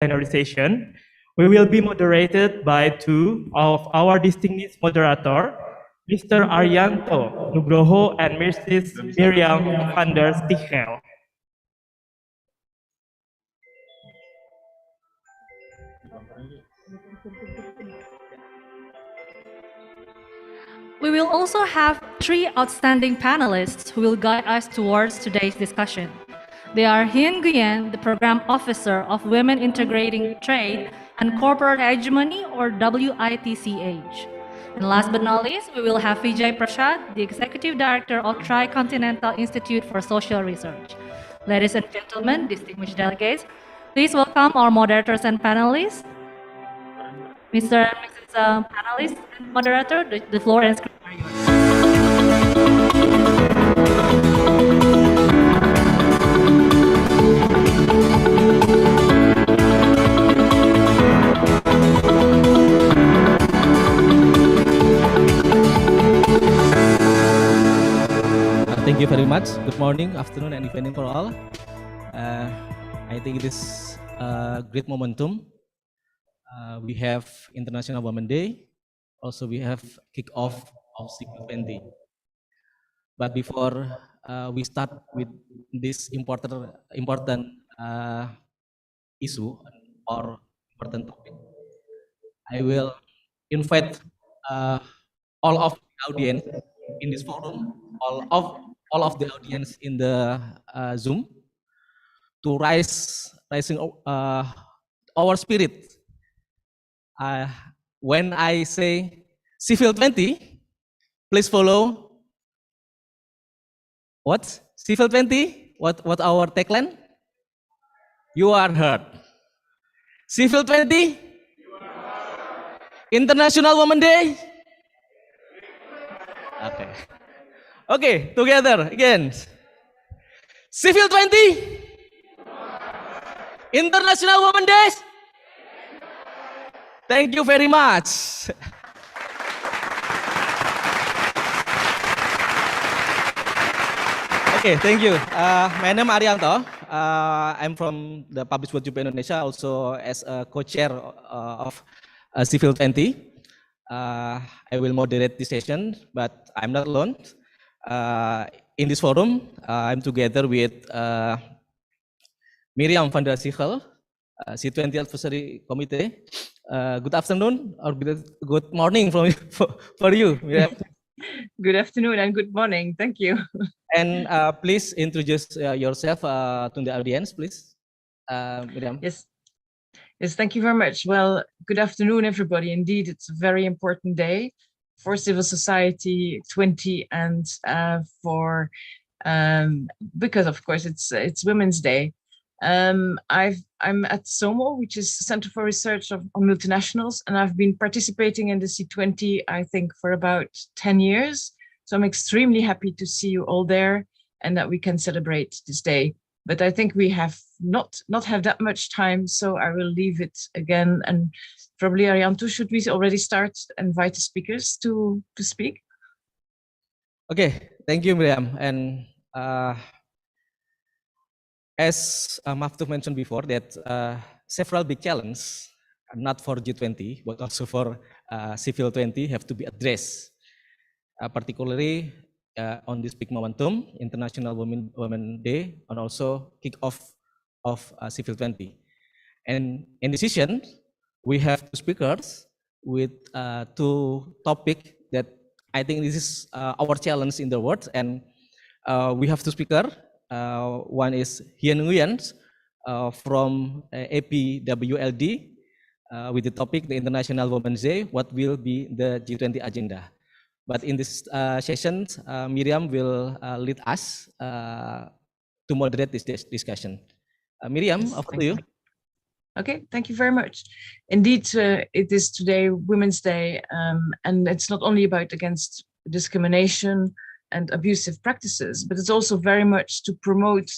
plenary session. We will be moderated by two of our distinguished moderators, Mr. Arianto Nugroho and Mrs. Miriam van der Stichel. We will also have three outstanding panelists who will guide us towards today's discussion. They are Hien Nguyen, the Program Officer of Women Integrating Trade and Corporate Hegemony, or WITCH. And last but not least, we will have Vijay Prashad, the Executive Director of Tricontinental Institute for Social Research. Ladies and gentlemen, distinguished delegates, please welcome our moderators and panelists. Mr. and Mrs. Panelist and Moderator, the floor and screen are yours. Thank you very much. Good morning, afternoon, and evening for all. I think it is a great momentum. We have International Women's Day. Also, we have kick-off of C20. But before we start with this important issue or important topic, I will invite all of the audience in this forum, all of the audience in the Zoom, to raising our spirit. When I say Civil 20, please follow. What? Civil 20? What our tagline? You are heard. Civil 20? International Women's Day? Okay. Okay, together again. Civil 20? International Women's Day? Thank you very much. Okay, thank you. My name is Arianto. I'm from the Public World Japan Indonesia, also as a co-chair of Civil 20. I will moderate this session, but I'm not alone. In this forum, I'm together with Miriam van der Stichel, C20 Advisory Committee. Good afternoon or good morning for you, Miriam. Good afternoon and good morning. Thank you. And please introduce yourself to the audience, please, Miriam. Yes. Yes, thank you very much. Well, good afternoon, everybody. Indeed, it's a very important day for civil society 20 and because of course it's Women's Day. I'm at SOMO, which is Center for Research on Multinationals, and I've been participating in the C20, I think, for about 10 years. So I'm extremely happy to see you all there and that we can celebrate this day. But I think we have not have that much time, so I will leave it again. And probably, Arianto, should we already start invite the speakers to speak? Okay, thank you, Miriam. And as Maftu mentioned before, that several big challenges, not for G20, but also for Civil 20, have to be addressed, particularly on this big momentum, International Women's Day, and also kick-off of Civil 20. And in this session, we have two speakers with two topics that I think this is our challenge in the world. And we have two speakers. One is Hien Nguyen from APWLD with the topic, the International Women's Day, what will be the G20 agenda. But in this session, Miriam will lead us to moderate this discussion. Miriam, Yes, over to you. Okay, thank you very much. Indeed, it is today Women's Day, and it's not only about against discrimination and abusive practices, but it's also very much to promote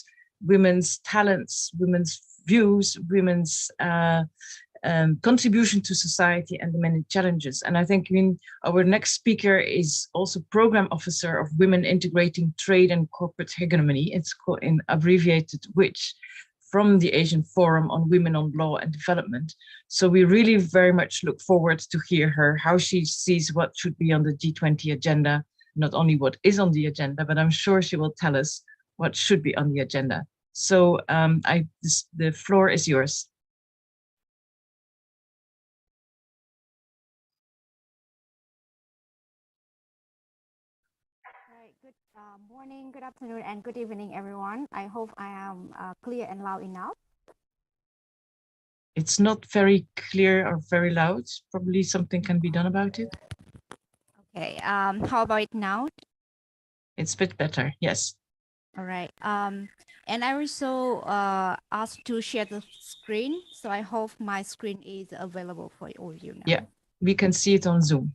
women's talents, women's views, women's contribution to society and the many challenges. And I think our next speaker is also Program Officer of Women Integrating Trade and Corporate Hegemony. It's called in abbreviated WITCH from the Asian Forum on Women on Law and Development. So we really very much look forward to hear her, how she sees what should be on the G20 agenda, not only what is on the agenda, but I'm sure she will tell us what should be on the agenda. So the floor is yours. Right. Good morning, good afternoon, and good evening, everyone. I hope I am clear and loud enough. It's not very clear or very loud. Probably something can be done about it. Okay. How about it now? It's a bit better. Yes. All right. And I also asked to share the screen, so I hope my screen is available for all of you now. Yeah, we can see it on Zoom.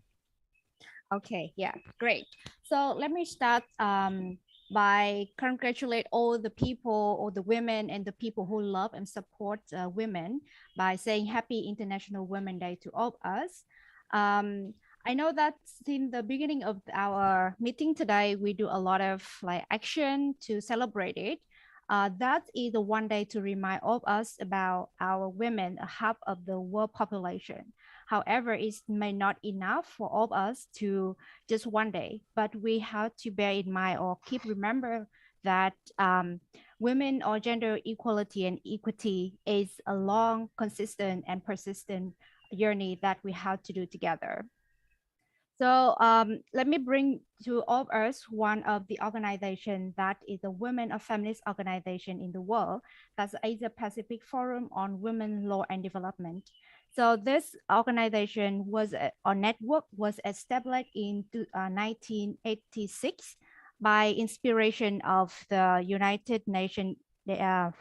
Okay, yeah, great. So let me start by congratulate all the people, all the women and the people who love and support women by saying Happy International Women's Day to all of us. I know that since the beginning of our meeting today, we do a lot of action to celebrate it. That is the one day to remind all of us about our women, half of the world population. However, it may not enough for all of us to just one day, but we have to bear in mind or keep remember that women or gender equality and equity is a long, consistent and persistent journey that we have to do together. So let me bring to all of us one of the organization that is a women of feminist organization in the world. That's the Asia Pacific Forum on Women, Law and Development. So this organization or network was established in 1986 by inspiration of the United Nations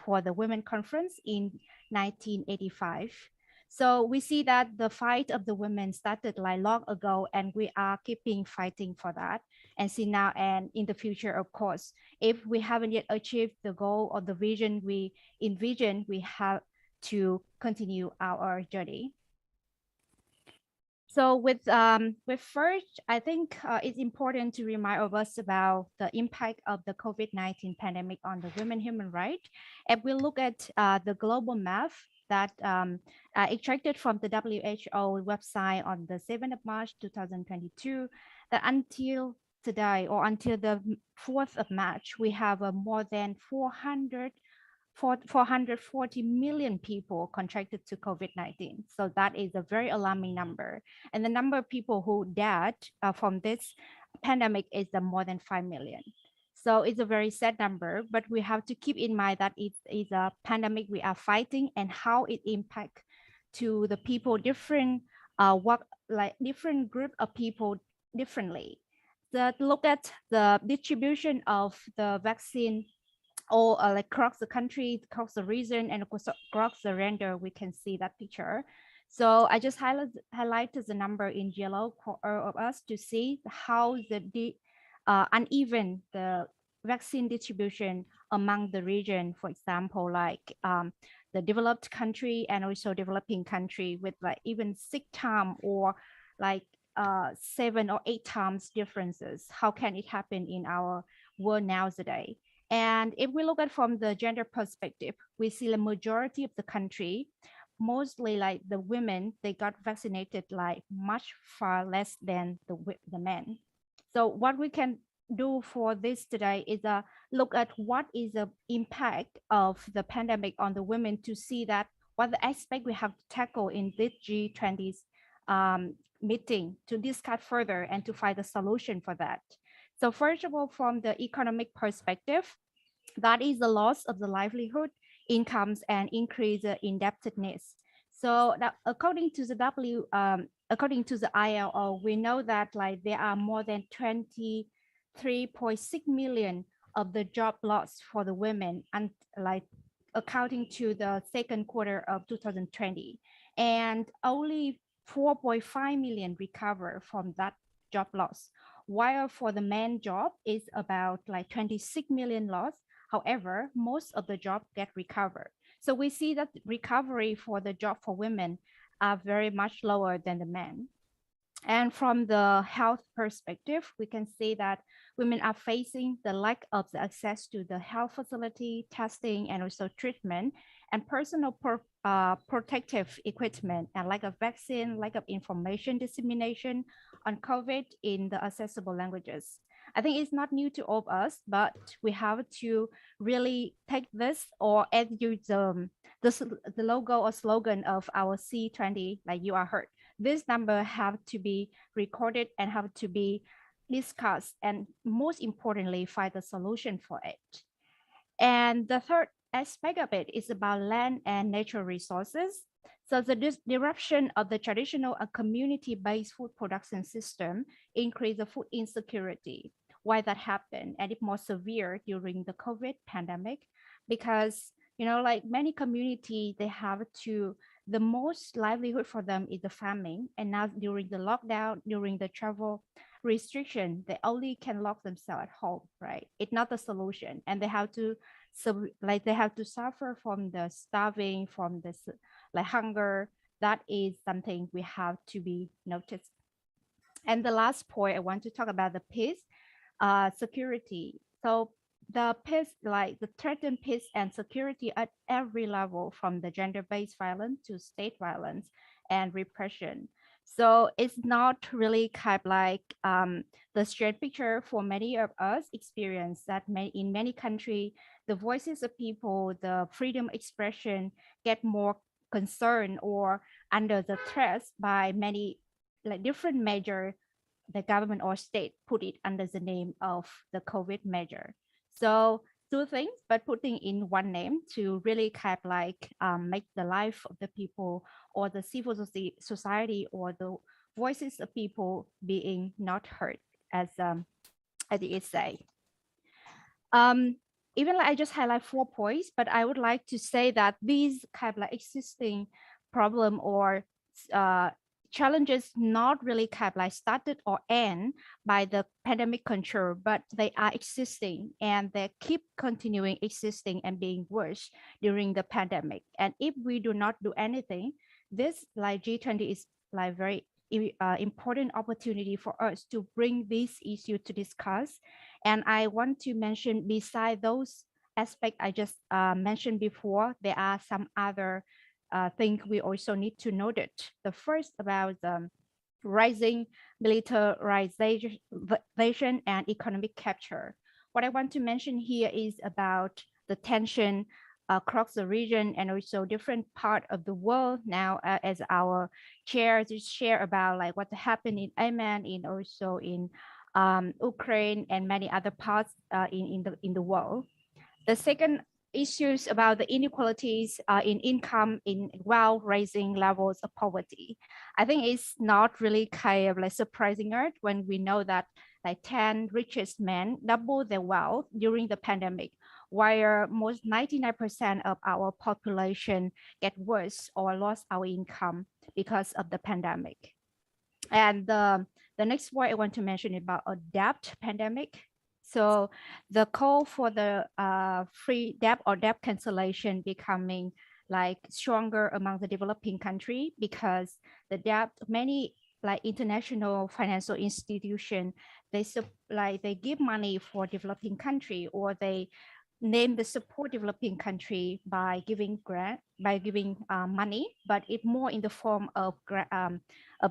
for the Women Conference in 1985. So we see that the fight of the women started long ago, and we are keeping fighting for that. And see now and in the future, of course, if we haven't yet achieved the goal or the vision we envision, we have to continue our journey. So with first, I think it's important to remind of us about the impact of the COVID-19 pandemic on the women human rights. If we look at the global map that extracted from the WHO website on the 7th of March 2022, that until today or until the 4th of March, we have more than 440 million people contracted to COVID-19. So that is a very alarming number. And the number of people who died from this pandemic is more than 5 million. So it's a very sad number, but we have to keep in mind that it is a pandemic we are fighting and how it impacts to the people different, different group of people differently. So look at the distribution of the vaccine all across the country, across the region, and across the render, we can see that picture. So I just highlighted the number in yellow for all of us to see how the uneven the vaccine distribution among the region. For example, the developed country and also developing country with even 6 times or 7 or 8 times differences. How can it happen in our world nowadays? And if we look at from the gender perspective, we see the majority of the country, mostly the women, they got vaccinated much far less than the men. So what we can do for this today is look at what is the impact of the pandemic on the women to see that what the aspect we have to tackle in this G20 meeting to discuss further and to find a solution for that. So first of all, from the economic perspective, that is the loss of the livelihood, incomes, and increase indebtedness. So that according to the ILO, we know that there are more than 23.6 million of the job loss for the women, and accounting to the second quarter of 2020, and only 4.5 million recover from that job loss, while for the men job is about 26 million loss. However, most of the job get recovered. So we see that recovery for the job for women are very much lower than the men. And from the health perspective, we can see that women are facing the lack of the access to the health facility, testing, and also treatment, and personal protective equipment, and lack of vaccine, lack of information dissemination on COVID in the accessible languages. I think it's not new to all of us, but we have to really take this or add use the logo or slogan of our C20, like you are heard. This number have to be recorded and have to be discussed, and most importantly, find a solution for it. And the third aspect of it is about land and natural resources. So the disruption of the traditional and community-based food production system increase the food insecurity. Why that happened, and it more severe during the COVID pandemic, because like many community, they have to, the most livelihood for them is the farming, and now during the lockdown, during the travel restriction, they only can lock themselves at home, right? It's not the solution, and they have to, so like they have to suffer from the starving, from this like hunger. That is something we have to be noticed. And the last point I want to talk about the peace, security. So the peace, like the threatened peace and security at every level, from the gender-based violence to state violence and repression. So it's not really kind of like the straight picture for many of us experience that in many countries, the voices of people, the freedom expression get more concerned or under the threat by many like different measure the government or state put it under the name of the COVID measure. So two things, but putting in one name to really kind of like make the life of the people or the civil society or the voices of people being not heard, as it is say. Um, Even like I just highlight 4 points, but I would like to say that these kind of like existing problem or uh, challenges not really kind of like started or end by the pandemic control, but they are existing and they keep continuing existing and being worse during the pandemic. And if we do not do anything, this like G20 is like very important opportunity for us to bring this issue to discuss. And I want to mention, beside those aspects I just mentioned before, there are some other things we also need to note it. The first about the rising militarization and economic capture. What I want to mention here is about the tension across the region and also different part of the world now, as our chair just share about like what happened in Yemen, in also in Ukraine and many other parts in the world. The second issues about the inequalities in income in while raising levels of poverty. I think it's not really kind of like surprising when we know that like 10 richest men doubled their wealth during the pandemic, while most 99% of our population get worse or lost our income because of the pandemic. And the next point I want to mention about a debt pandemic. So the call for the free debt or debt cancellation becoming like stronger among the developing country, because the debt, many like international financial institution, they give money for developing country, or they name the support developing country by giving money, but it more in the form of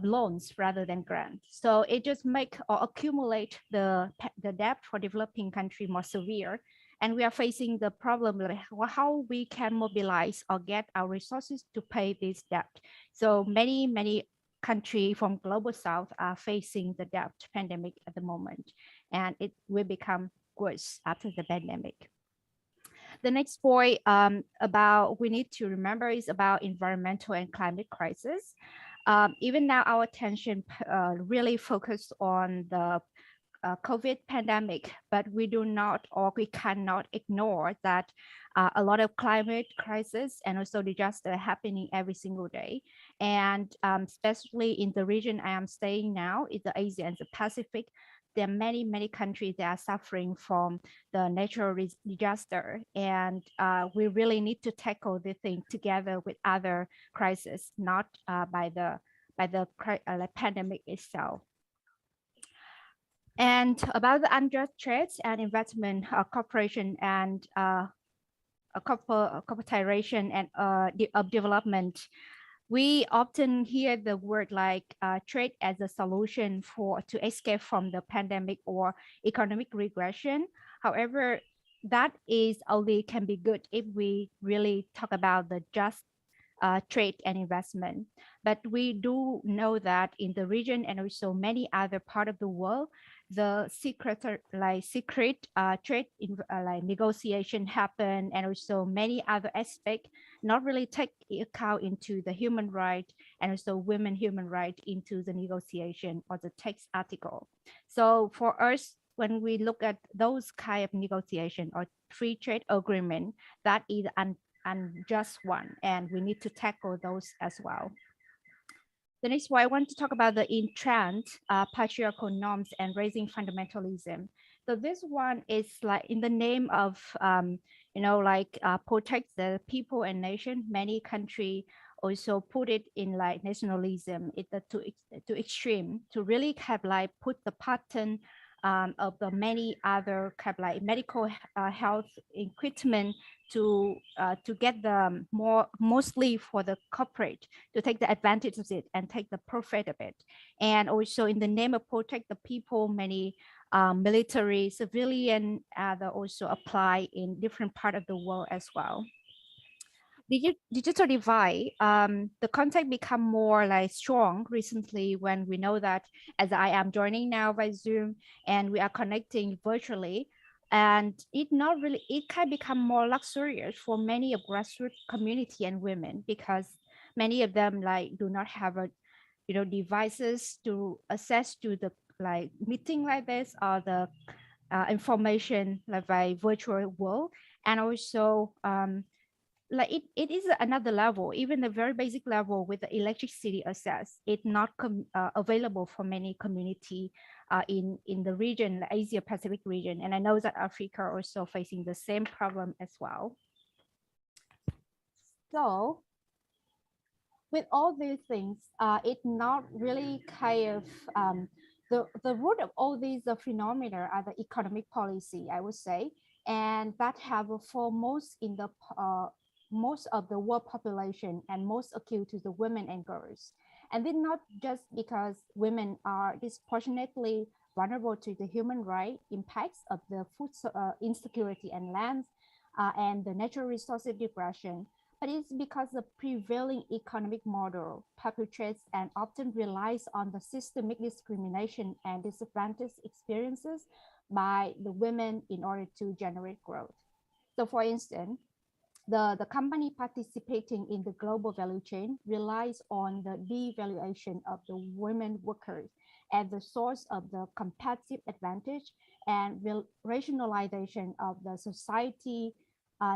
loans rather than grants. So it just make or accumulate the debt for developing country more severe. And we are facing the problem like how we can mobilize or get our resources to pay this debt. So many countries from global south are facing the debt pandemic at the moment, and it will become worse after the pandemic. The next point about we need to remember is about environmental and climate crisis. Even now, our attention really focused on the COVID pandemic, but we do not or we cannot ignore that a lot of climate crisis and also disaster happening every single day. And especially in the region I am staying now, is the Asia and the Pacific. There are many countries that are suffering from the natural disaster, and we really need to tackle the thing together with other crises, not by the by the pandemic itself. And about the unjust trades and investment cooperation and cooperation and of development, we often hear the word like trade as a solution to escape from the pandemic or economic regression. However, that is only can be good if we really talk about the just trade and investment. But we do know that in the region and also many other part of the world, the secret trade negotiation happen, and also many other aspects not really take account into the human right and also women human right into the negotiation or the text article. So for us, when we look at those kind of negotiation or free trade agreement, that is unjust one, and we need to tackle those as well. The next one, I want to talk about the entrenched patriarchal norms and raising fundamentalism. So this one is like in the name of, protect the people and nation. Many countries also put it in like nationalism, to extreme, to really have like put the pattern of the many other kind of like medical health equipment to get the mostly for the corporate to take the advantage of it and take the profit of it. And also in the name of protect the people, many military, civilian, they also apply in different part of the world as well. Digital divide, the contact become more like strong recently when we know that as I am joining now by Zoom and we are connecting virtually, and it can become more luxurious for many of grassroots community and women, because many of them like do not have devices to access to the like meeting like this or the information like by virtual world. And also like it is another level, even the very basic level with the electricity access, it's not available for many community in the region, the Asia Pacific region. And I know that Africa are also facing the same problem as well. So with all these things, it's not really kind of the root of all these phenomena are the economic policy, I would say, and that have a foremost in the most of the world population and most acute to the women and girls. And then not just because women are disproportionately vulnerable to the human right impacts of the food insecurity and land and the natural resources degradation, but it's because the prevailing economic model perpetrates and often relies on the systemic discrimination and disadvantaged experiences by the women in order to generate growth. So for instance, the company participating in the global value chain relies on the devaluation of the women workers as the source of the competitive advantage, and rationalization of the society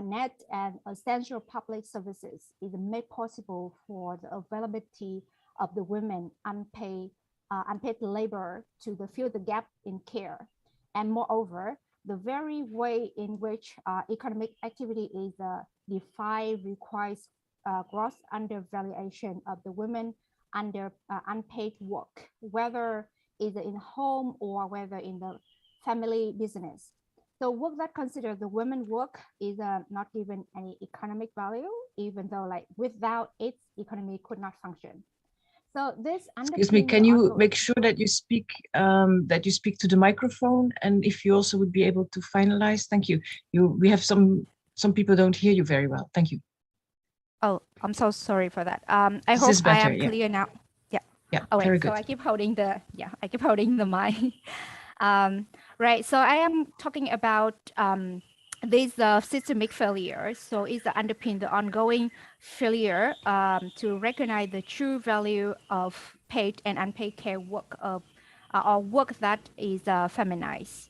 net and essential public services is made possible for the availability of the women unpaid labor to fill the gap in care. And moreover, the very way in which economic activity is defined requires gross undervaluation of the women under unpaid work, whether either in home or whether in the family business. So work that considers the women work is not given any economic value, even though like without it, economy could not function. So this Excuse me, can you make sure that you speak to the microphone, and if you also would be able to finalize? Thank you. We have some people don't hear you very well. Thank you. Oh, I'm so sorry for that. I hope I am clear now. Yeah. Yeah. Oh, wait, very good. So I keep holding the mic. Right. So I am talking about this systemic failure. So it's underpin the ongoing failure to recognize the true value of paid and unpaid care work or work that is feminized.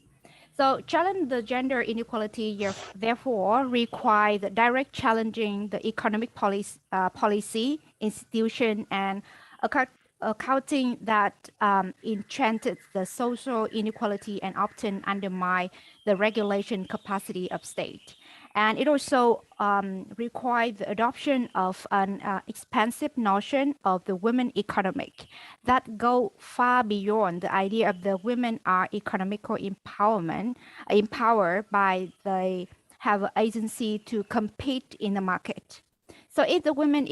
So challenge the gender inequality, therefore require the direct challenging the economic policy, institution, and accounting that entrenches the social inequality and often undermine the regulation capacity of state. And it also required the adoption of an expansive notion of the women economic that go far beyond the idea of the women are economical empowered by they have agency to compete in the market. So if the women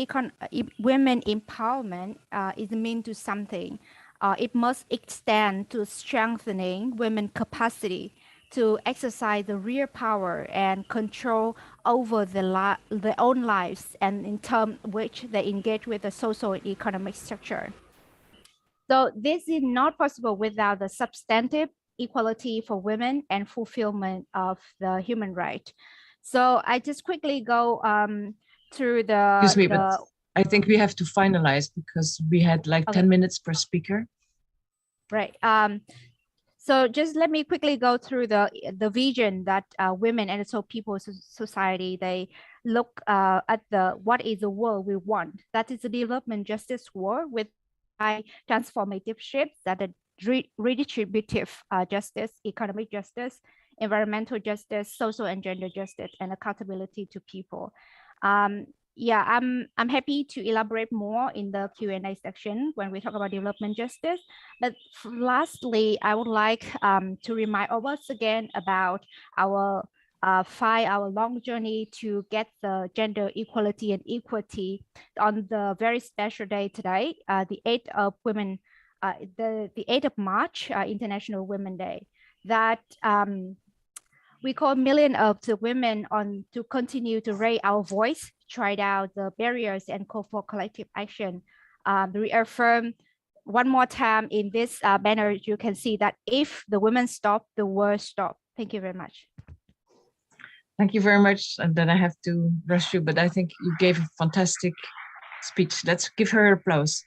empowerment is mean to something, it must extend to strengthening women capacity to exercise the real power and control over their own lives, and in terms which they engage with the social and economic structure. So this is not possible without the substantive equality for women and fulfillment of the human right. So I just quickly go through the... Excuse me, but I think we have to finalize because we had like 10 minutes per speaker. Right. So just let me quickly go through the vision that women and also people society, they look at what is the world we want. That is a development justice world with high transformative shifts that are redistributive justice, economic justice, environmental justice, social and gender justice, and accountability to people. Yeah, I'm happy to elaborate more in the Q&A section when we talk about development justice. But lastly, I would like to remind all of us again about our 5-hour-long journey to get the gender equality and equity on the very special day today, the 8th of Women, the 8th of March, International Women's Day. That we call millions of the women on to continue to raise our voice, try out the barriers, and call for collective action. Reaffirm one more time in this banner, you can see that if the women stop, the world stop. Thank you very much. Thank you very much. And then I have to rush you, but I think you gave a fantastic speech. Let's give her applause.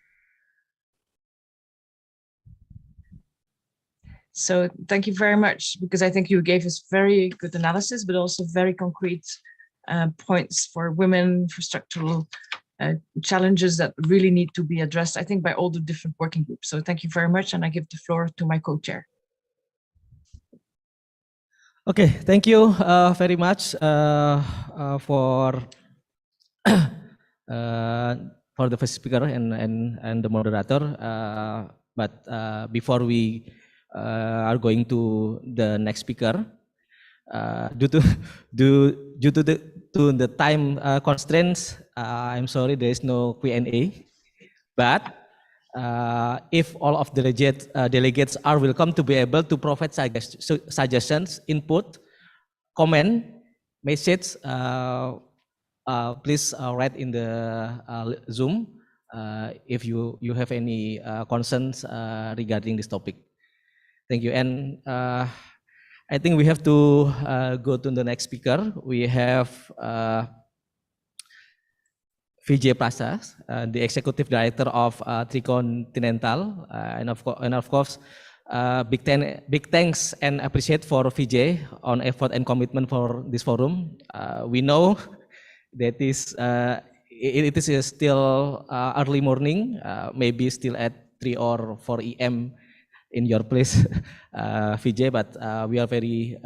So thank you very much, because I think you gave us very good analysis, but also very concrete points for women, for structural challenges that really need to be addressed, I think, by all the different working groups. So thank you very much. And I give the floor to my co-chair. Okay, thank you very much for the first speaker and the moderator. But before we are going to the next speaker, due to the time constraints, I'm sorry there is no Q&A. But if all of the delegates are welcome to be able to provide suggestions, input, comment, message, please write in the Zoom if you have any concerns regarding this topic. Thank you. And I think we have to go to the next speaker. We have Vijay Prasas, the Executive Director of Tricontinental, and of course, big thanks and appreciate for Vijay on effort and commitment for this forum. We know that it is still early morning, maybe still at 3 or 4 a.m. in your place, Vijay, but we are very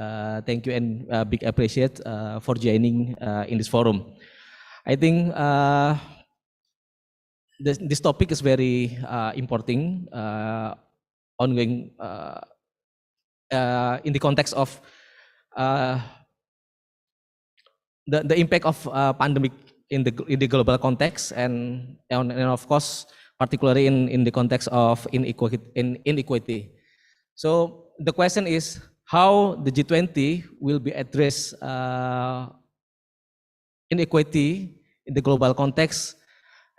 thank you and big appreciate for joining in this forum. I think this topic is very important, ongoing in the context of the impact of pandemic in the global context, and of course, particularly in the context of inequity. So the question is how the G20 will be address inequity in the global context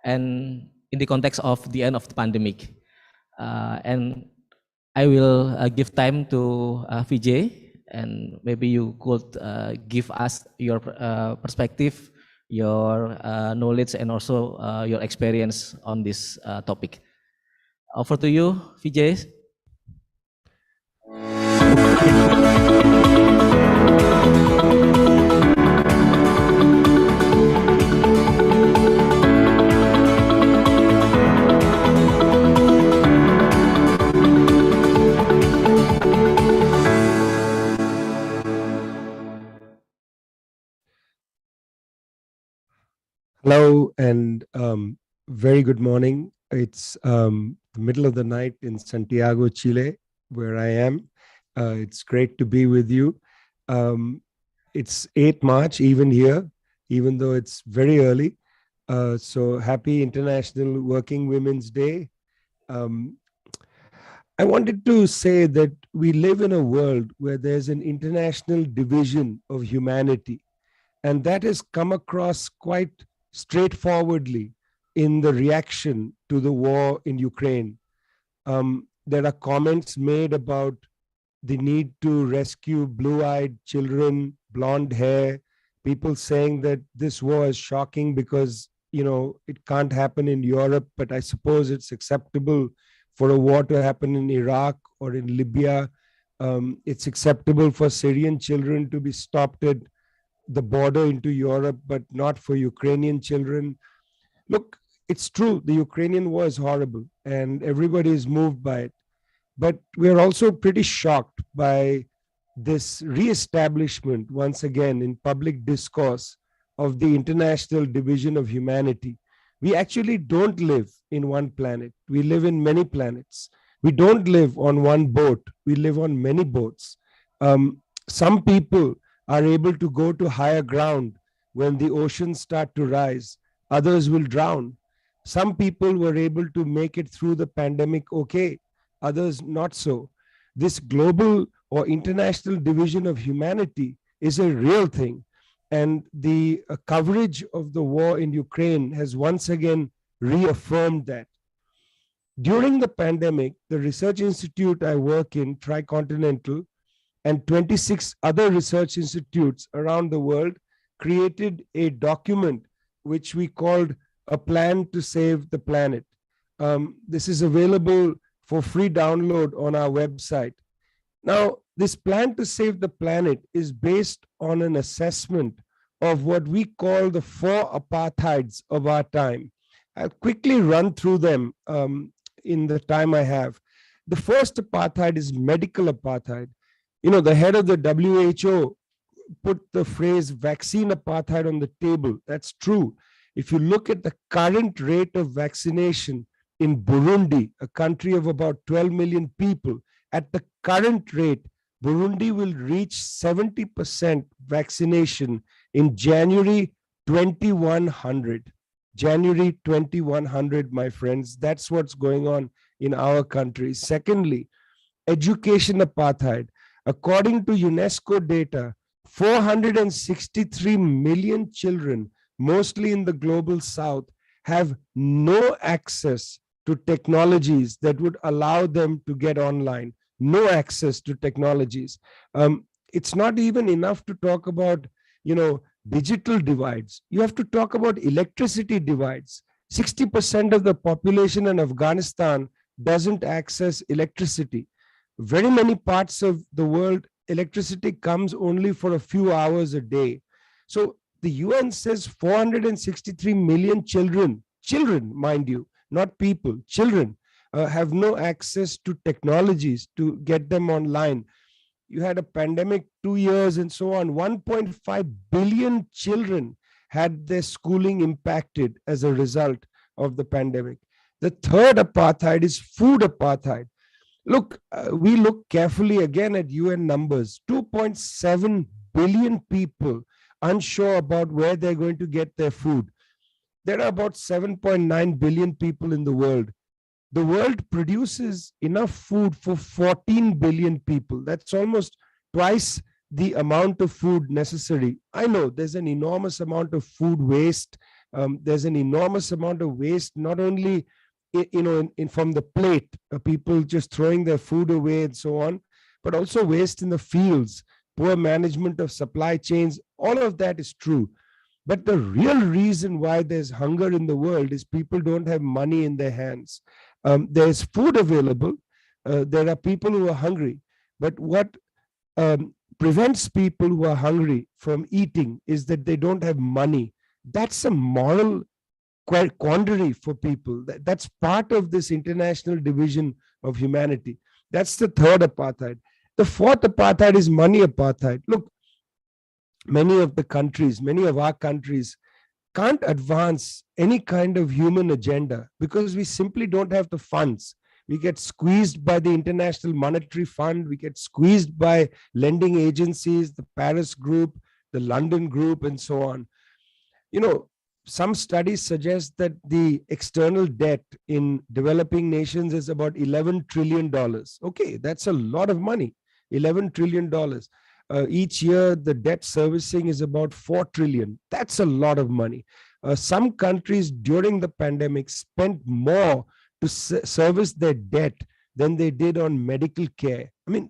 and in the context of the end of the pandemic. And I will give time to Vijay, and maybe you could give us your perspective, your knowledge, and also your experience on this topic. Over to you, Vijay. Hello and very good morning. It's the middle of the night in Santiago, Chile, where I am. It's great to be with you. It's 8 March even here, even though it's very early. So happy International Working Women's Day. Um, I wanted to say that we live in a world where there's an international division of humanity, and that has come across quite straightforwardly in the reaction to the war in Ukraine. There are comments made about the need to rescue blue-eyed children, blonde hair, people saying that this war is shocking because, it can't happen in Europe, but I suppose it's acceptable for a war to happen in Iraq or in Libya. It's acceptable for Syrian children to be stopped at the border into Europe, but not for Ukrainian children. Look, it's true, the Ukrainian war is horrible and everybody is moved by it. But we're also pretty shocked by this reestablishment, once again, in public discourse of the international division of humanity. We actually don't live in one planet, we live in many planets. We don't live on one boat, we live on many boats. Some people are able to go to higher ground when the oceans start to rise, others will drown. Some people were able to make it through the pandemic okay, others not so. This global or international division of humanity is a real thing. And the coverage of the war in Ukraine has once again reaffirmed that. During the pandemic, the research institute I work in, Tricontinental, and 26 other research institutes around the world created a document which we called A Plan to Save the Planet. This is available for free download on our website. Now, this plan to save the planet is based on an assessment of what we call the 4 apartheids of our time. I'll quickly run through them in the time I have. The first apartheid is medical apartheid. The head of the WHO put the phrase vaccine apartheid on the table. That's true. If you look at the current rate of vaccination in Burundi, a country of about 12 million people, at the current rate, Burundi will reach 70% vaccination in January 2100. January 2100, my friends. That's what's going on in our country. Secondly, education apartheid. According to UNESCO data, 463 million children, mostly in the global south, have no access to technologies that would allow them to get online. No access to technologies. It's not even enough to talk about, digital divides. You have to talk about electricity divides. 60% of the population in Afghanistan doesn't access electricity. Very many parts of the world, electricity comes only for a few hours a day. So the UN says 463 million children, mind you, not people, children, have no access to technologies to get them online. You had a pandemic 2 years and so on. 1.5 billion children had their schooling impacted as a result of the pandemic. The third apartheid is food apartheid. Look, we look carefully again at UN numbers. 2.7 billion people unsure about where they're going to get their food. There are about 7.9 billion people in the world. The world produces enough food for 14 billion people. That's almost twice the amount of food necessary. I know there's an enormous amount of food waste. There's an enormous amount of waste, not only from the plate, people just throwing their food away and so on, but also waste in the fields, poor management of supply chains. All of that is true. But the real reason why there's hunger in the world is people don't have money in their hands. There's food available. There are people who are hungry. But what prevents people who are hungry from eating is that they don't have money. That's a moral quandary for people. That's part of this international division of humanity. That's the third apartheid. The fourth apartheid is money apartheid. Look, many of our countries can't advance any kind of human agenda because we simply don't have the funds. We get squeezed by the International Monetary Fund. We get squeezed by lending agencies, the Paris Group, the London Group, and so on. You know, some studies suggest that the external debt in developing nations is about $11 trillion. Okay, that's a lot of money, $11 trillion. Each year, the debt servicing is about 4 trillion. That's a lot of money. Some countries during the pandemic spent more to service their debt than they did on medical care. I mean,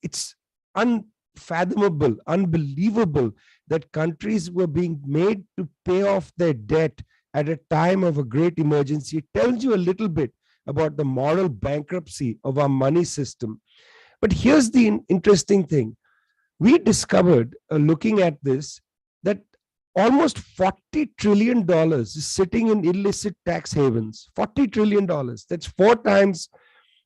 it's unfathomable, unbelievable that countries were being made to pay off their debt at a time of a great emergency. It tells you a little bit about the moral bankruptcy of our money system. But here's the interesting thing. We discovered, looking at this, that almost $40 trillion is sitting in illicit tax havens. $40 trillion. That's 4 times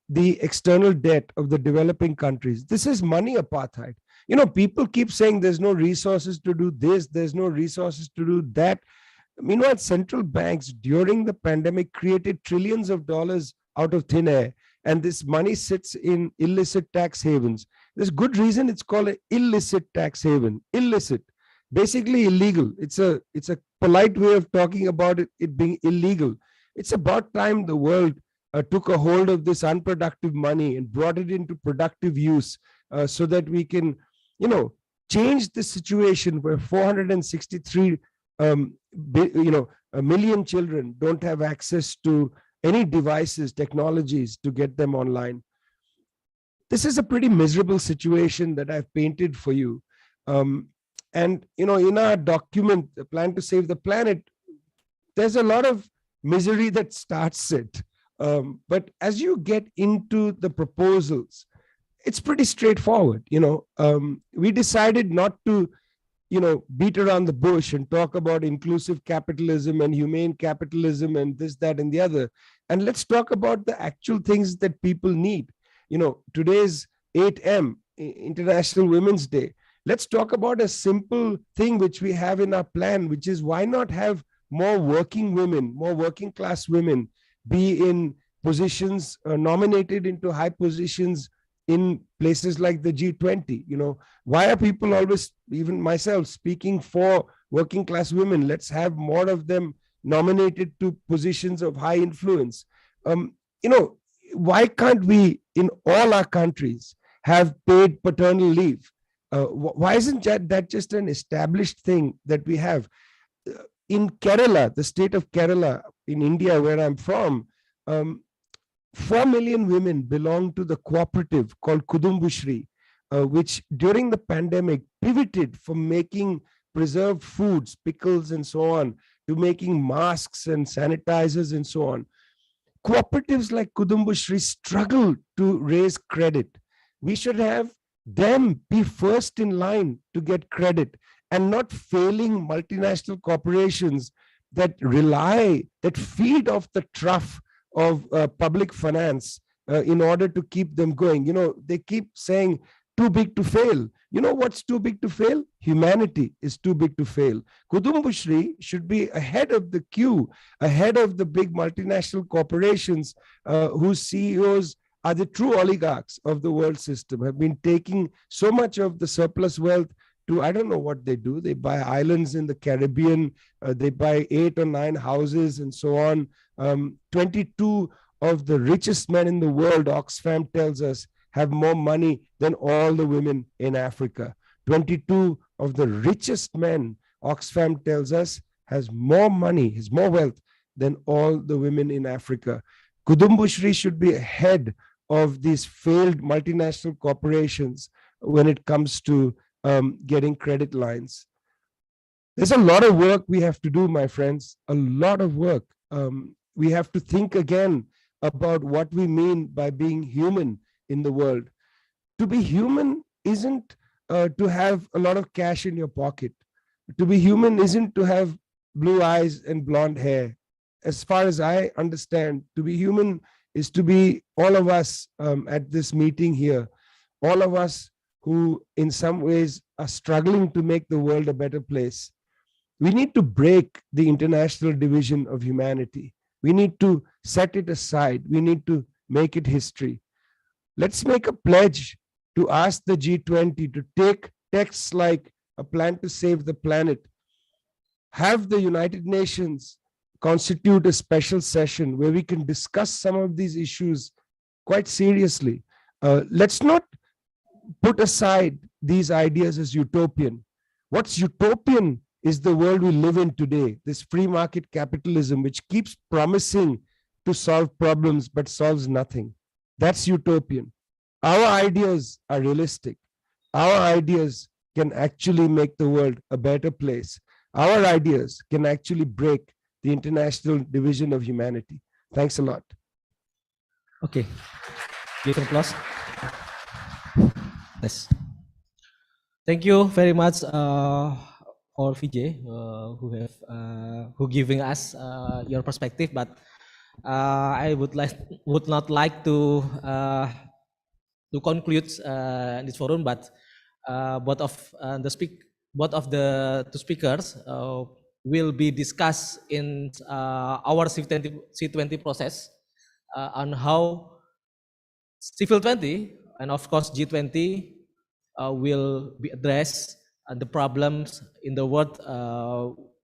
the external debt of the developing countries. This is money apartheid. You know, people keep saying there's no resources to do this, there's no resources to do that. Meanwhile, central banks during the pandemic created trillions of dollars out of thin air, and this money sits in illicit tax havens. There's good reason it's called an illicit tax haven. Illicit, basically illegal. It's a polite way of talking about it being illegal. It's about time the world took a hold of this unproductive money and brought it into productive use, so that we can, you know, change the situation where 463 a million children don't have access to any devices, technologies to get them online. This is a pretty miserable situation that I've painted for you. And, you know, in our document, the Plan to Save the Planet, there's a lot of misery that starts it. But as you get into the proposals, it's pretty straightforward. You know, we decided not to, you know, beat around the bush and talk about inclusive capitalism and humane capitalism and this, that, and the other. And let's talk about the actual things that people need. You know, today's 8M, International Women's Day. Let's talk about a simple thing which we have in our plan, which is why not have more working women, more working class women be in positions, nominated into high positions in places like the G20. You know, why are people always, even myself, speaking for working class women? Let's have more of them nominated to positions of high influence. You know, why can't we in all our countries have paid paternal leave? Why isn't that just an established thing that we have? In Kerala, the state of Kerala in India, where I'm from, 4 million women belong to the cooperative called Kudumbushri, which during the pandemic pivoted from making preserved foods, pickles and so on, to making masks and sanitizers and so on. Cooperatives like Kudumbushri struggle to raise credit. We should have them be first in line to get credit, and not failing multinational corporations that feed off the trough of public finance in order to keep them going. You know, they keep saying too big to fail. You know what's too big to fail? Humanity is too big to fail. Kudumbushri should be ahead of the queue, ahead of the big multinational corporations whose CEOs are the true oligarchs of the world system, have been taking so much of the surplus wealth to, I don't know what they do. They buy islands in the Caribbean, they buy 8 or 9 houses and so on. 22 of the richest men in the world, Oxfam tells us, have more money than all the women in Africa. 22 of the richest men, Oxfam tells us, has more money, has more wealth than all the women in Africa. Kudumbushri should be ahead of these failed multinational corporations when it comes to getting credit lines. There's a lot of work we have to do, my friends, a lot of work. We have to think again about what we mean by being human in the world. To be human isn't to have a lot of cash in your pocket. To be human isn't to have blue eyes and blonde hair. As far as I understand, to be human is to be all of us at this meeting here, all of us who in some ways are struggling to make the world a better place. We need to break the international division of humanity. We need to set it aside. We need to make it history. Let's make a pledge to ask the G20 to take texts like a plan to save the planet, have the United Nations constitute a special session where we can discuss some of these issues quite seriously. Let's not put aside these ideas as utopian. What's utopian is the world we live in today, this free market capitalism, which keeps promising to solve problems but solves nothing. That's utopian. Our ideas are realistic. Our ideas can actually make the world a better place. Our ideas can actually break the international division of humanity. Thanks a lot. Okay, give an applause. Yes. Thank you very much for VJ who giving us your perspective. But I would not like to conclude this forum. But both of the two speakers will be discussed in our C20 process on how Civil 20 and of course G20 will be addressed the problems in the world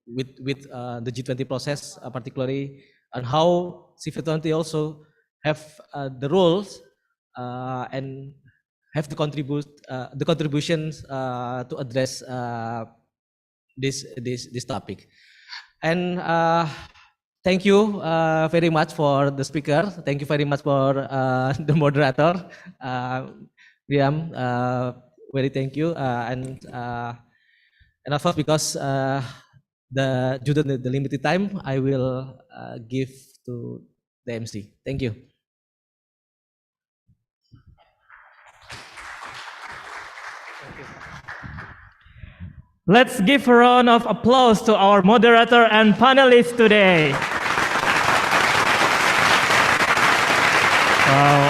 with the G20 process, particularly, and how Civil 20 also have the roles and have the contributions to address this topic. And thank you very much for the speaker. Thank you very much for the moderator, Liam. Very thank you. And of course, because due to the limited time, I will give to the MC. Thank you. Let's give a round of applause to our moderator and panelists today.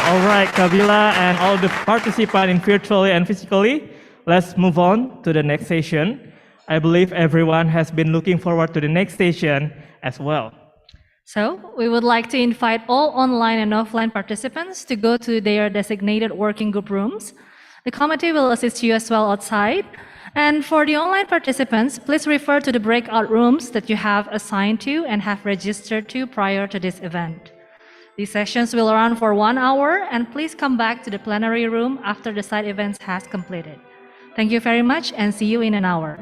All right, Kabila and all the participants virtually and physically, let's move on to the next session. I believe everyone has been looking forward to the next session as well. So we would like to invite all online and offline participants to go to their designated working group rooms. The committee will assist you as well outside. And for the online participants, please refer to the breakout rooms that you have assigned to and have registered to prior to this event. These sessions will run for 1 hour, and please come back to the plenary room after the side events has completed. Thank you very much, and see you in an hour.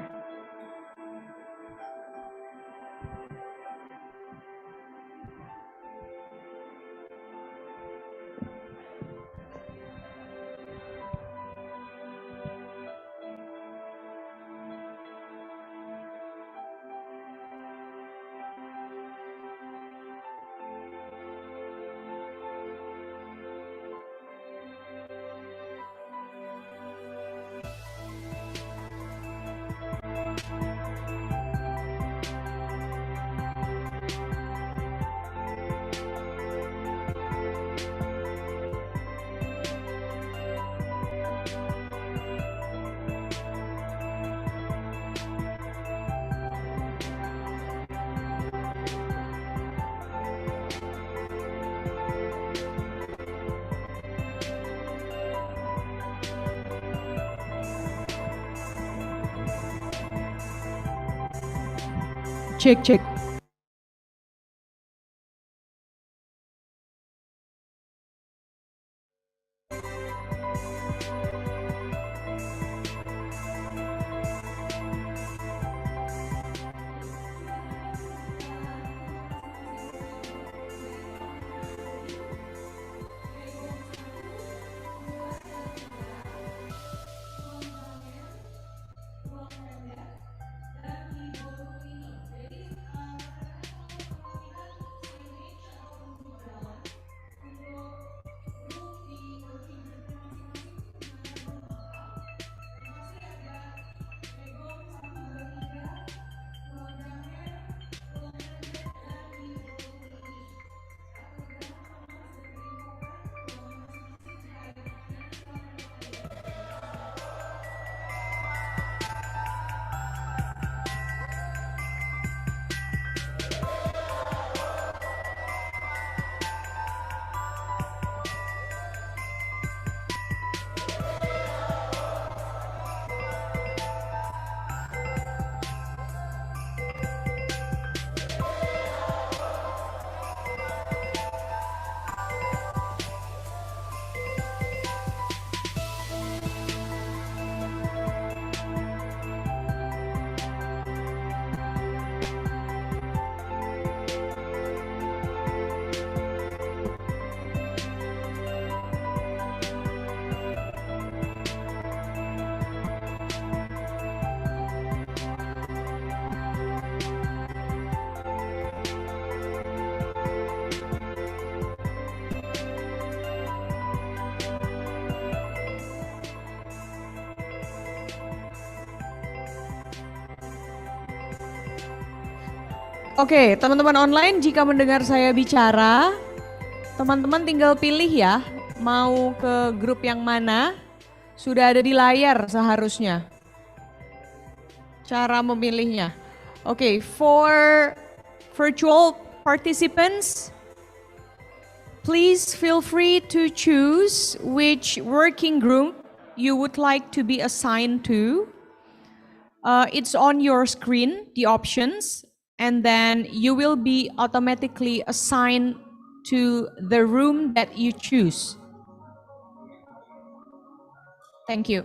Check. Oke, teman-teman online, jika mendengar saya bicara, teman-teman tinggal pilih ya, mau ke grup yang mana, sudah ada di layar seharusnya. Cara memilihnya. Oke, for virtual participants, please feel free to choose which working group you would like to be assigned to. It's on your screen, the options, and then you will be automatically assigned to the room that you choose. Thank you.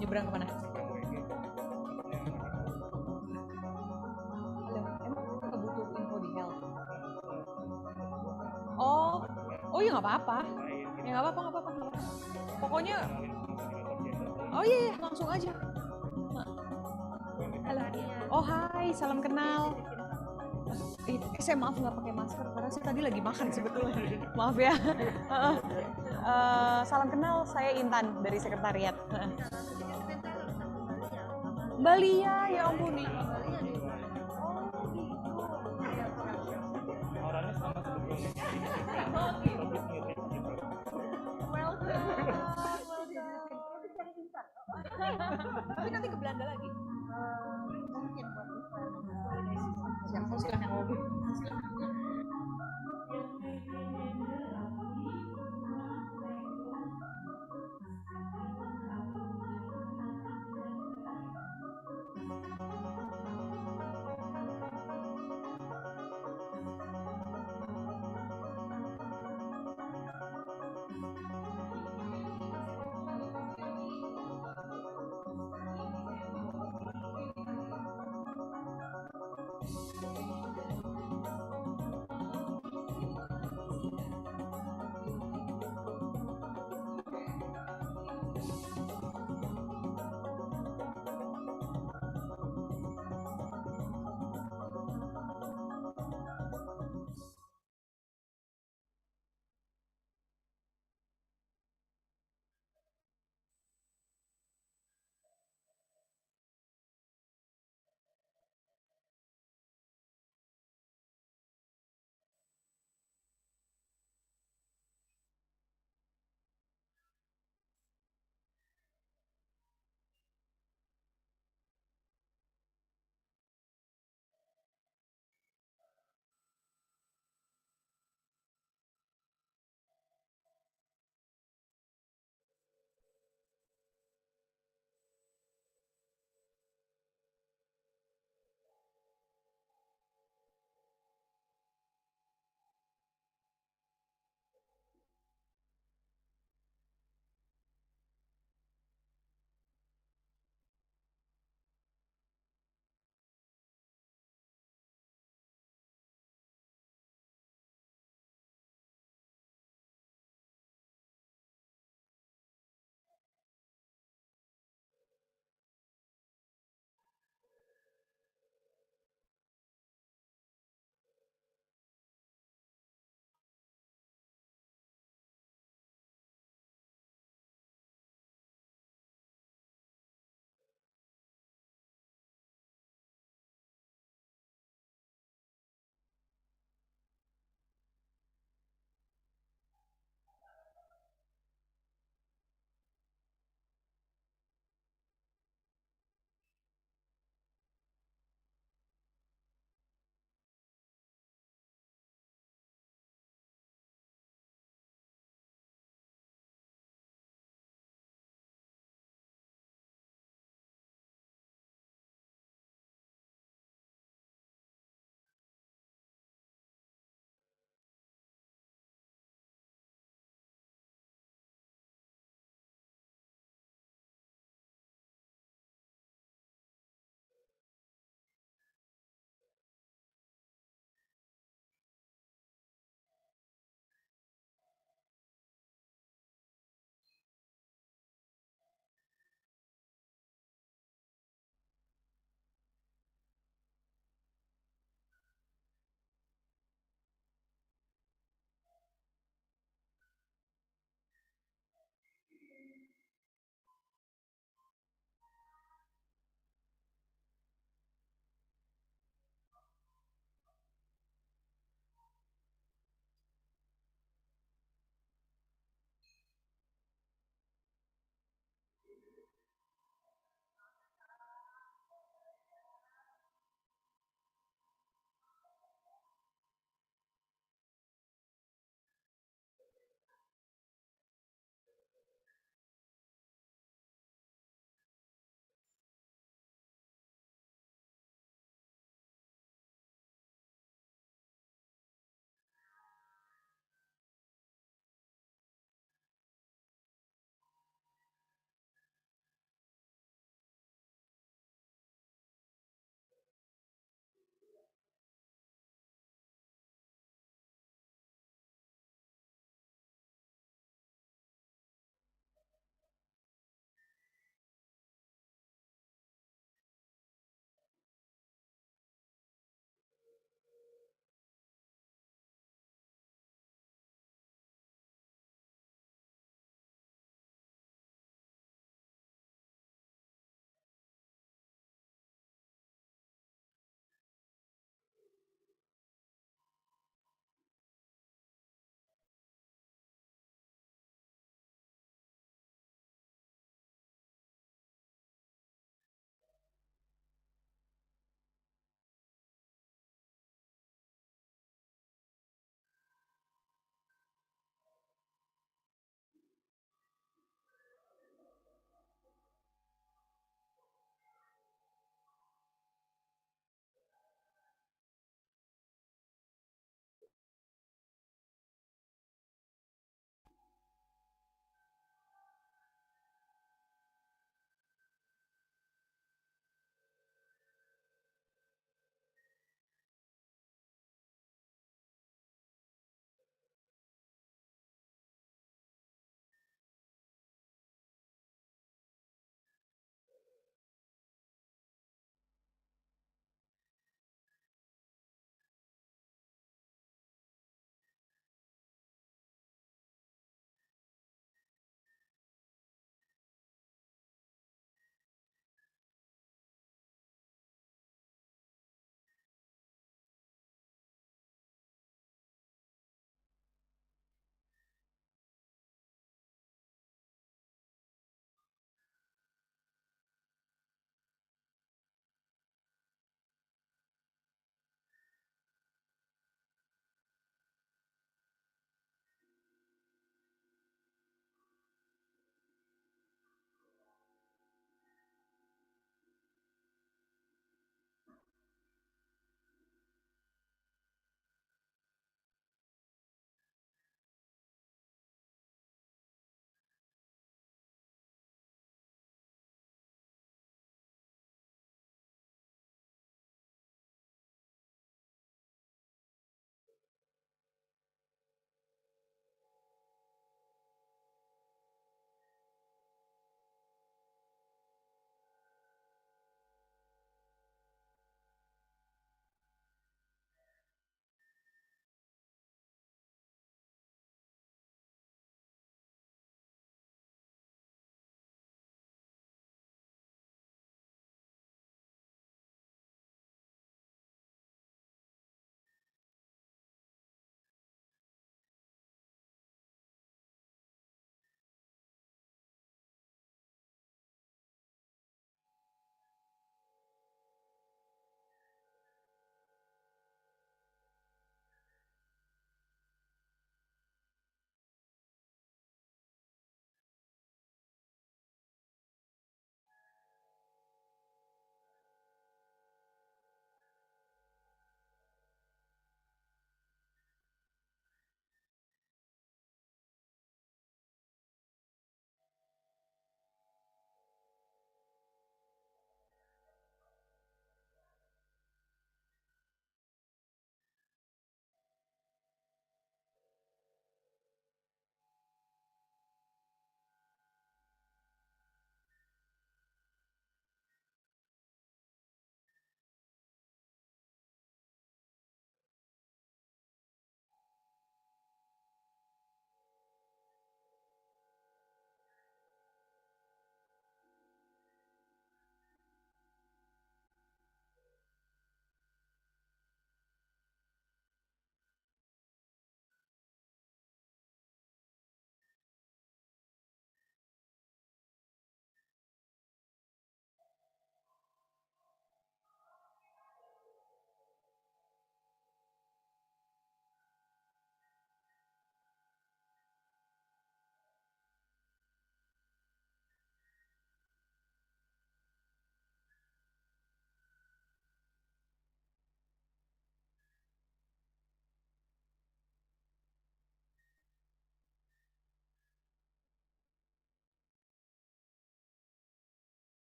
Nyebrang kemana? Emang nggak butuh info di health? Oh ya nggak apa-apa. Ya nggak apa-apa, nggak apa-apa. Pokoknya, oh iya, langsung aja. Halo. Oh hai, salam kenal. Saya maaf nggak pakai masker karena saya tadi lagi makan sebetulnya. Maaf ya. Salam kenal, saya Intan dari sekretariat. Balia, ya ampun nih. Orangnya sama sebetulnya. Tapi nanti ke Belanda lagi. Mungkin buat siapa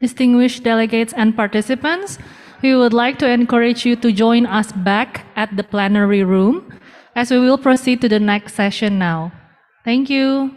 Distinguished delegates and participants, we would like to encourage you to join us back at the plenary room as we will proceed to the next session now. Thank you.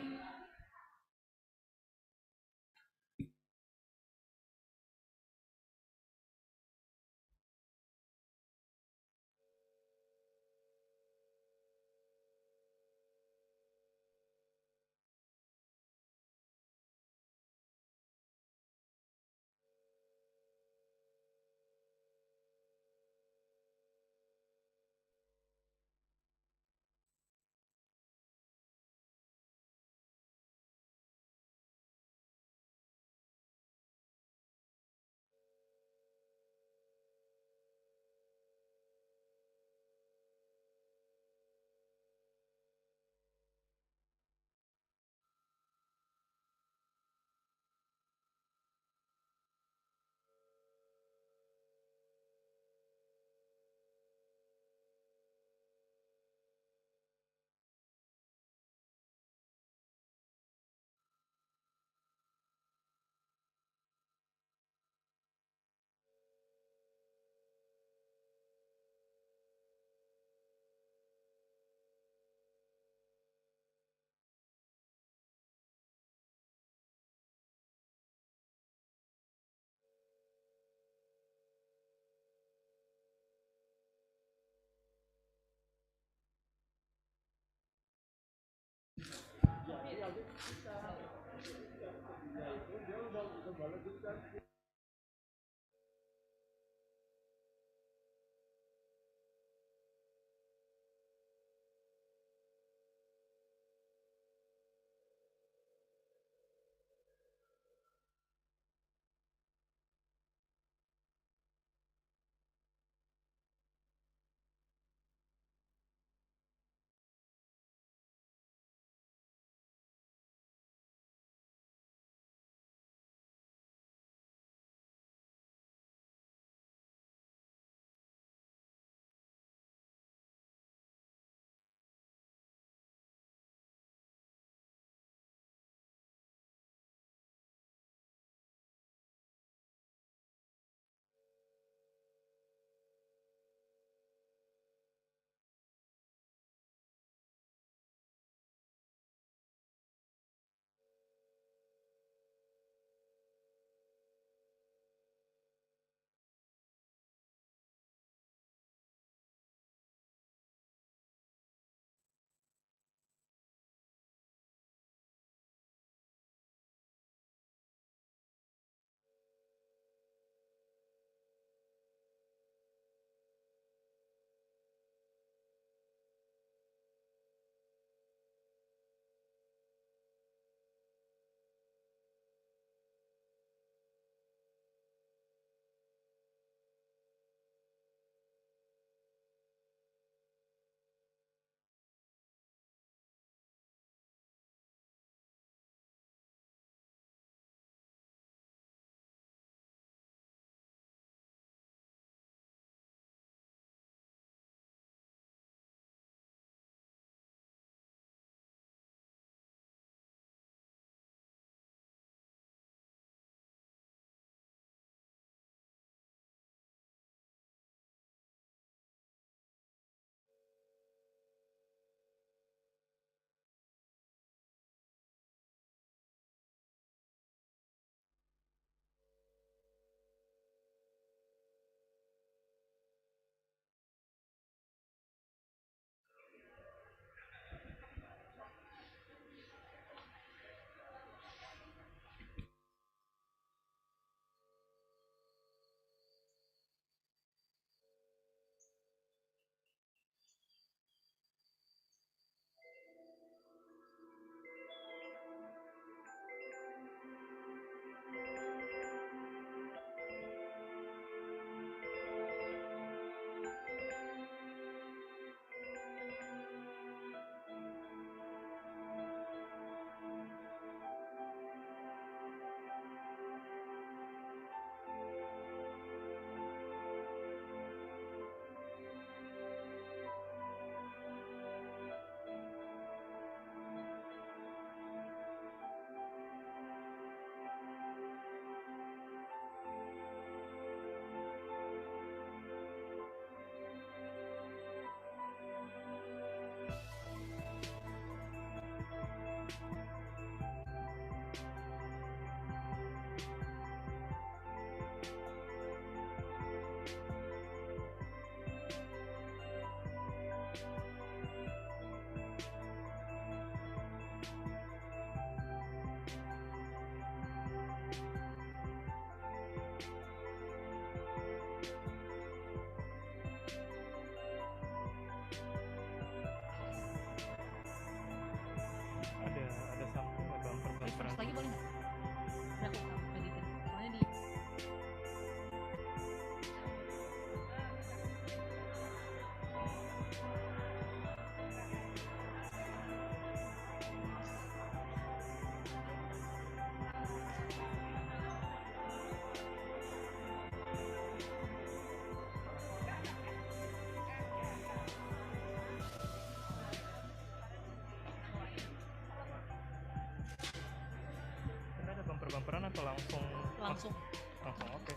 kan atau langsung? Langsung. Langsung, oke.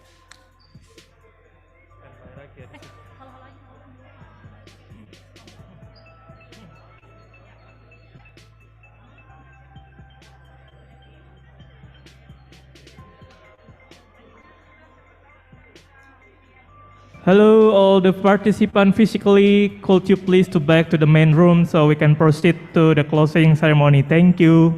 Standby lagi ya di situ. Halo-halo aja. Hello, all the participants physically. Could you please to back to the main room so we can proceed to the closing ceremony? Thank you.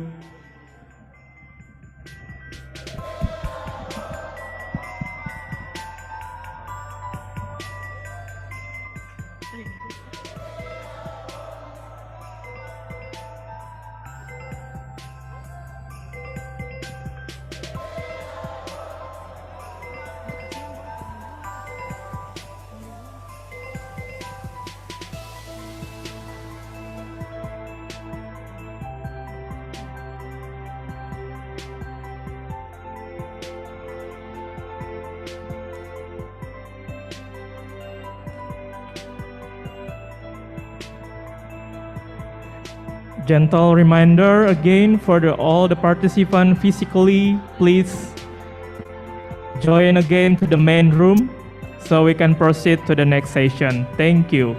Gentle reminder again for all the participants physically, please join again to the main room so we can proceed to the next session. Thank you.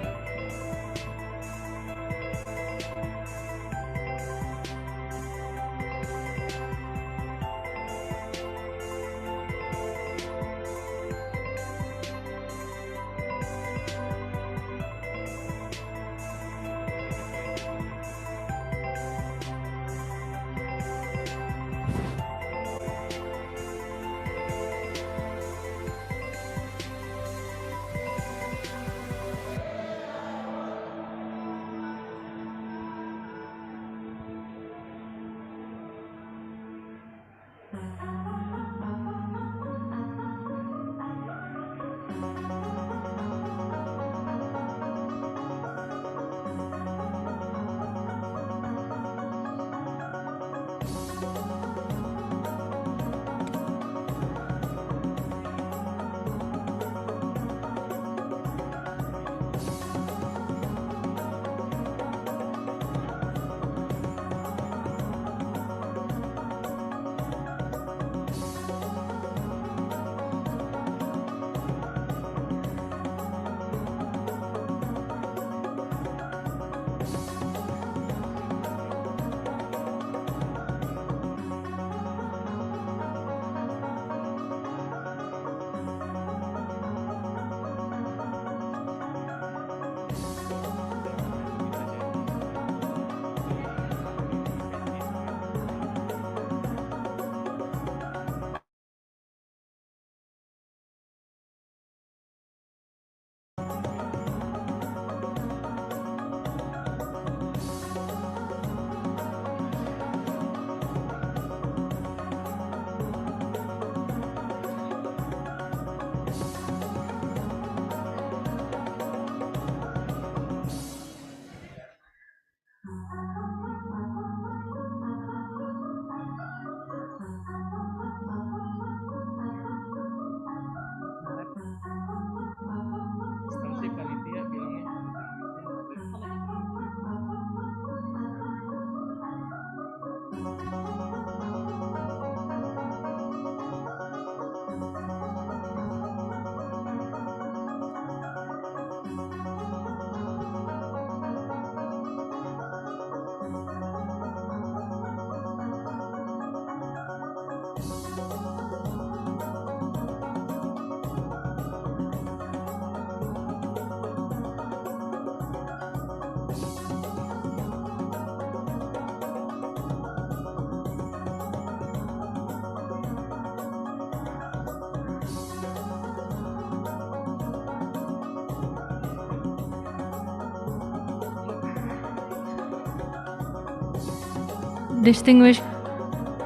Distinguished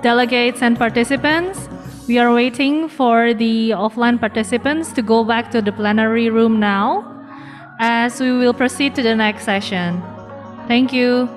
delegates and participants, we are waiting for the offline participants to go back to the plenary room now, as we will proceed to the next session. Thank you.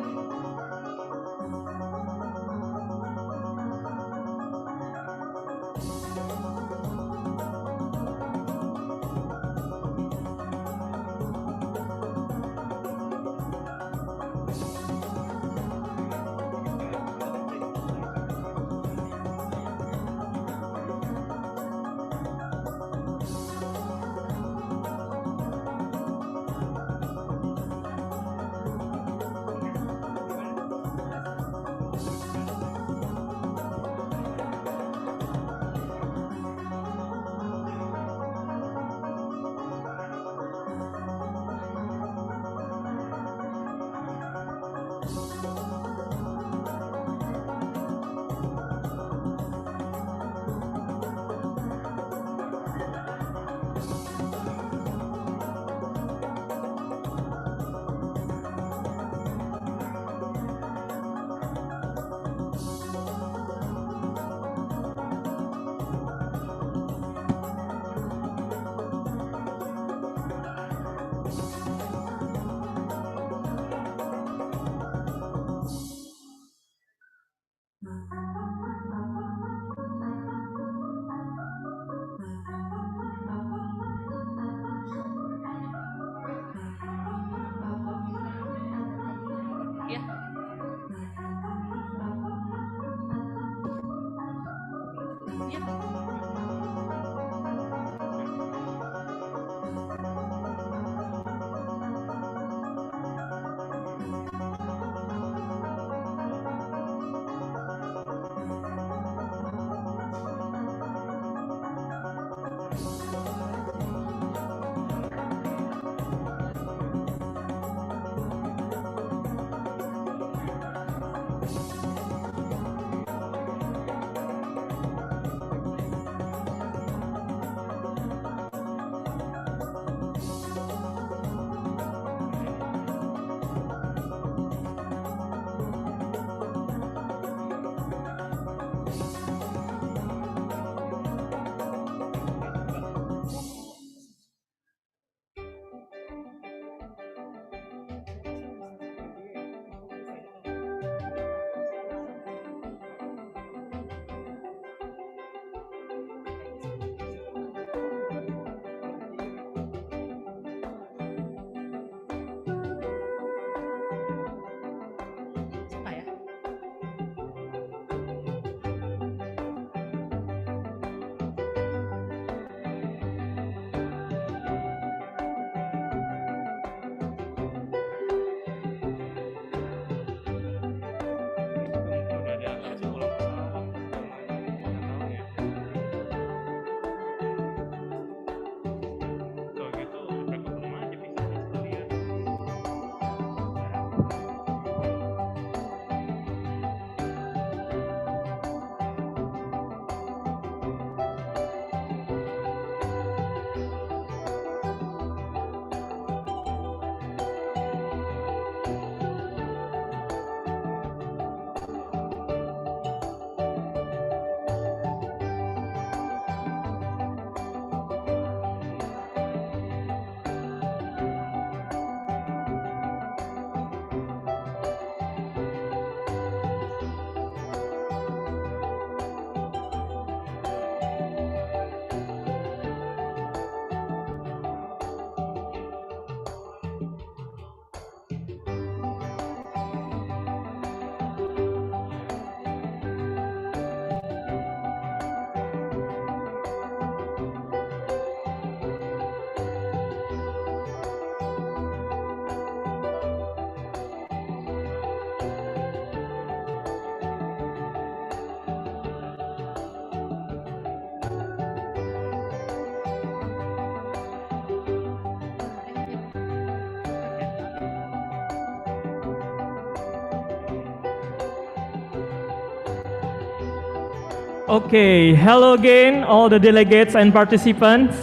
Okay, hello again, all the delegates and participants.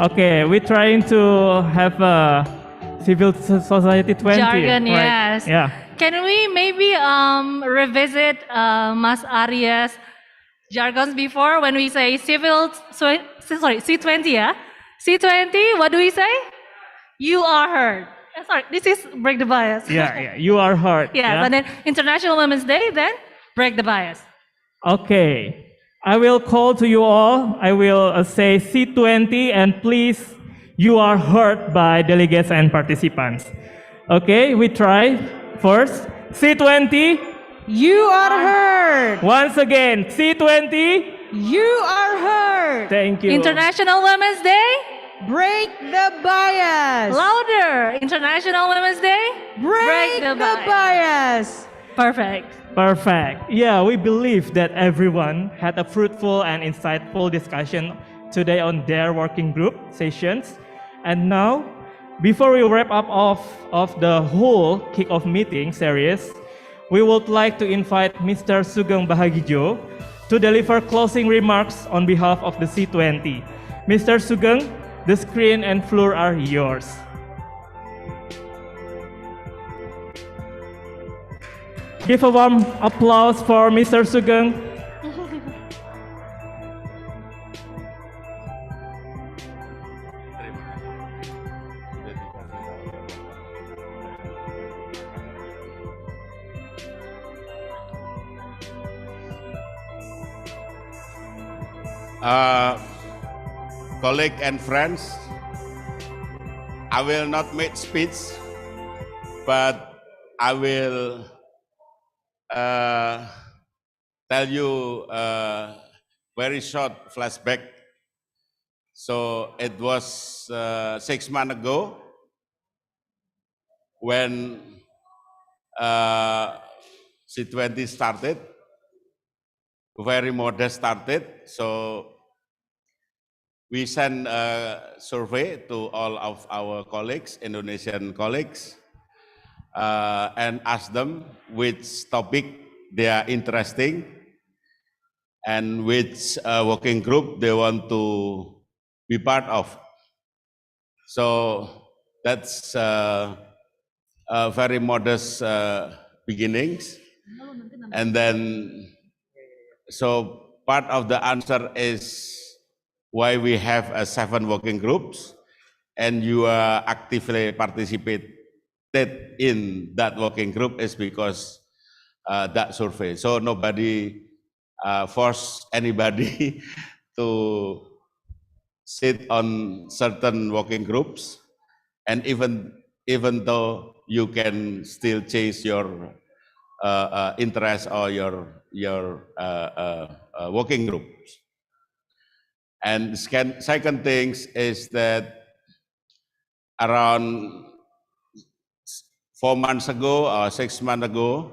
Okay, we're trying to have a civil society 20. Jargon, right? yes. Yeah. Can we maybe revisit Mas Arya's jargons before when we say C20, yeah? C20, what do we say? You are heard. Sorry, this is break the bias. Yeah, you are heard. Yeah, and then International Women's Day, then break the bias. Okay, I will call to you all. I will say C20 and please, you are heard by delegates and participants. Okay, we try first. C20. You are heard. Once again, C20. You are heard. Thank you. International Women's Day. Break the bias. Louder. International Women's Day. Break the bias. Perfect. Perfect. Yeah, we believe that everyone had a fruitful and insightful discussion today on their working group sessions. And now, before we wrap up of the whole kick-off meeting series, we would like to invite Mr. Sugeng Bahagijo to deliver closing remarks on behalf of the C20. Mr. Sugeng, the screen and floor are yours. Give a warm applause for Mr. Sugeng. Colleagues and friends, I will not make speech, but I will tell you a very short flashback. So it was 6 months ago when C20 started, very modest started. So we sent a survey to all of our colleagues, Indonesian colleagues, and asked them which topic they are interesting and which working group they want to be part of. So that's very modest beginnings. And then, so part of the answer is why we have 7 working groups, and you are actively participated in that working group is because that survey. So nobody force anybody to sit on certain working groups, and even though you can still chase your interest or your working groups. And second thing is that around 4 months ago or 6 months ago,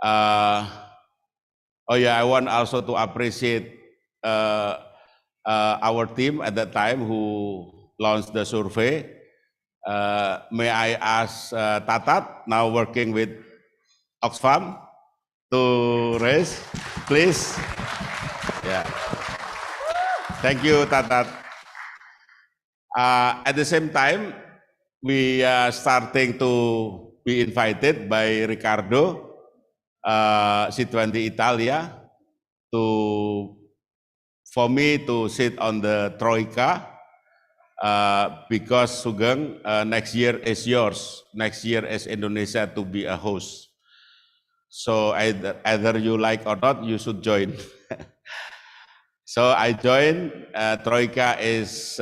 oh yeah, I want also to appreciate our team at that time who launched the survey. May I ask Tatat, now working with Oxfam, to raise, please? Yeah. Thank you, Tatat. At the same time, we are starting to be invited by Ricardo, C20 Italia, for me to sit on the Troika, because Sugeng, next year is yours. Next year is Indonesia to be a host. So either you like or not, you should join. So I joined. Troika is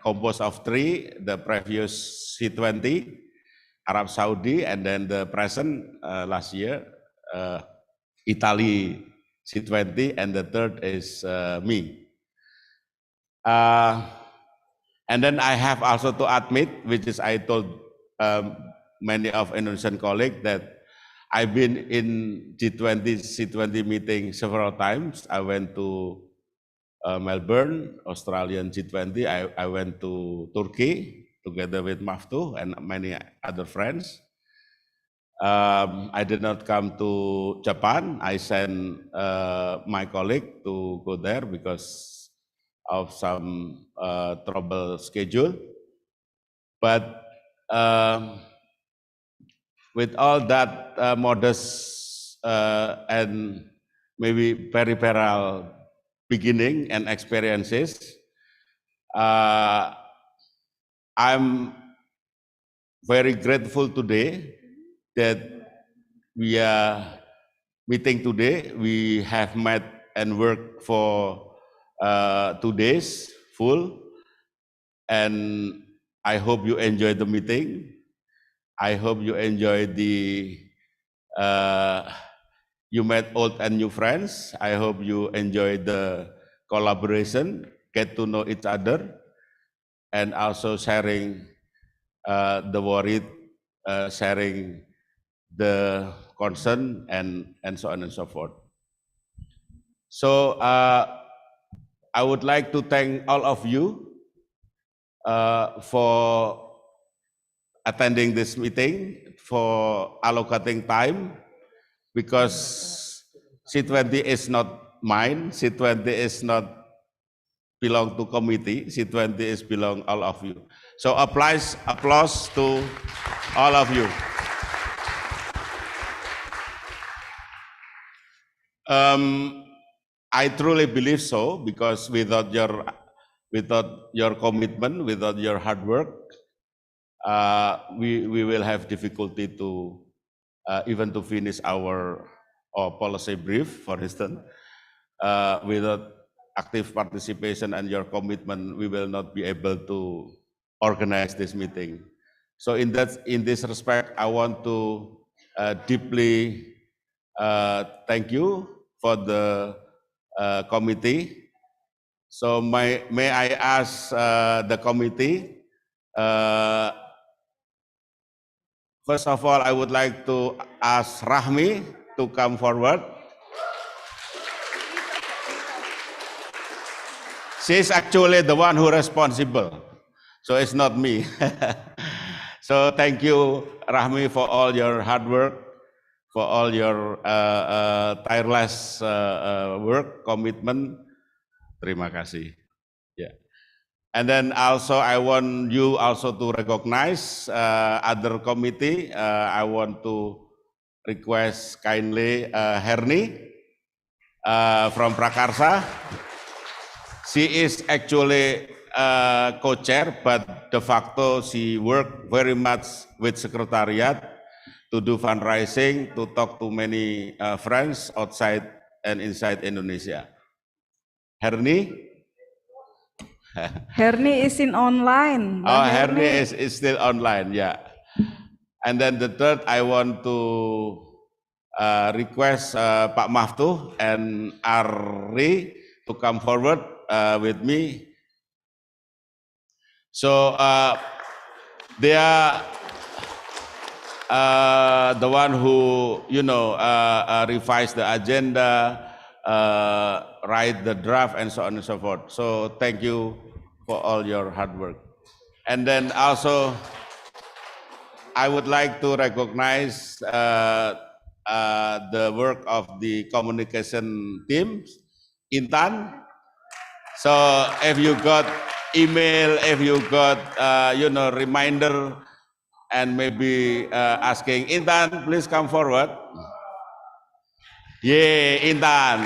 composed of 3, the previous C20, Arab Saudi, and then the present last year, Italy C20, and the third is me. And then I have also to admit, which is I told many of Indonesian colleagues, that I've been in G20, C20 meeting several times. I went to Melbourne, Australian G20. I went to Turkey together with Maftu and many other friends. I did not come to Japan. I sent my colleague to go there because of some trouble schedule. But with all that modest and maybe peripheral beginning and experiences, I'm very grateful today that we are meeting today. We have met and worked for 2 days full, and I hope you enjoy the meeting. I hope you enjoy you met old and new friends. I hope you enjoy the collaboration, get to know each other, and also sharing the worry, sharing the concern, and so on and so forth. So I would like to thank all of you for attending this meeting, for allocating time, because C20 is not mine, C20 is not belong to committee, C20 is belong all of you. So applause to all of you. I truly believe so, because without your commitment, without your hard work, we will have difficulty to even to finish our policy brief, for instance. Without active participation and your commitment, we will not be able to organize this meeting. So in this respect, I want to deeply Thank you for the committee. So may I ask the committee, first of all, I would like to ask Rahmi to come forward. She's actually the one who responsible, so it's not me. So thank you, Rahmi, for all your hard work, for all your tireless work, commitment. Terima kasih. Yeah. And then also I want you also to recognize other committee. I want to request kindly Herni from Prakarsa. She is actually co-chair, but de facto she worked very much with secretariat to do fundraising, to talk to many friends outside and inside Indonesia. Herni? Herni is in online. Oh, Herni is still online, yeah. And then the third, I want to request Pak Maftuh and Ari to come forward with me. So they are the one who, revise the agenda, write the draft, and so on and so forth. So thank you for all your hard work. And then also, I would like to recognize the work of the communication team, Intan. So if you got email, if you got reminder, and maybe asking Intan, please come forward. Yeah, Intan.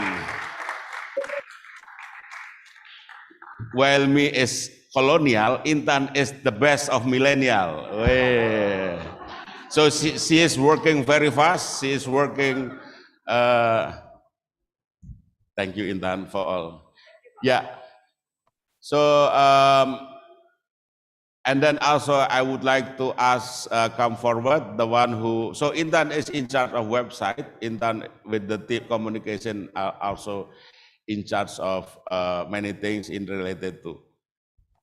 While me is colonial, Intan is the best of millennial. So she is working very fast. She is working. Thank you, Intan, for all. Yeah. So and then also I would like to ask come forward the one who. So Intan is in charge of website. Intan with the team communication are also in charge of many things in related to.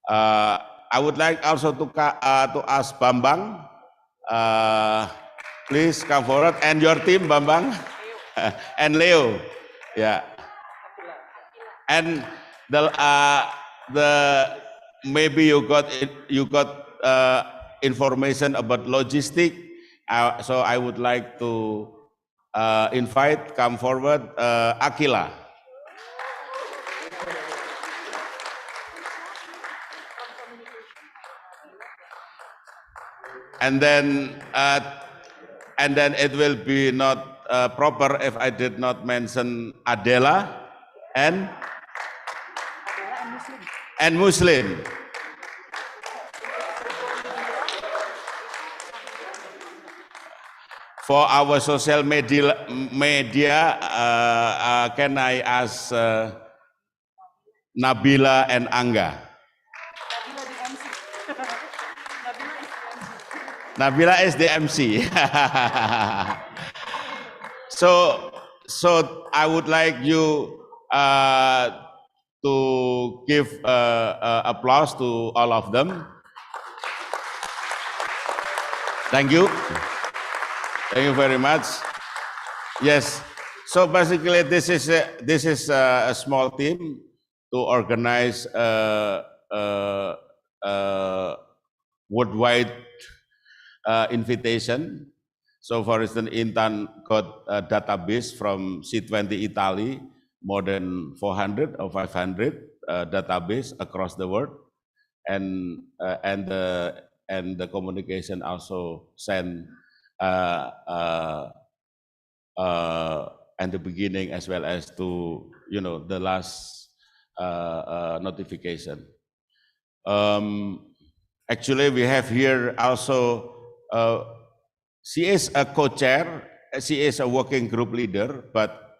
I would like also to ask Bambang, please come forward, and your team, Bambang, and Leo, yeah, and the maybe you got information about logistic, so I would like to invite come forward Akila. And then it will be not proper if I did not mention Adela and Muslim. For our social media, can I ask Nabila and Angga? Nabila is the MC. So I would like you to give applause to all of them. Thank you. Thank you very much. Yes. So basically, this is a small team to organize worldwide invitation. So for instance, Intan got a database from C20 Italy, more than 400 or 500 database across the world, and the communication also sent at the beginning as well as to the last notification. Actually, we have here also. She is a co-chair, she is a working group leader, but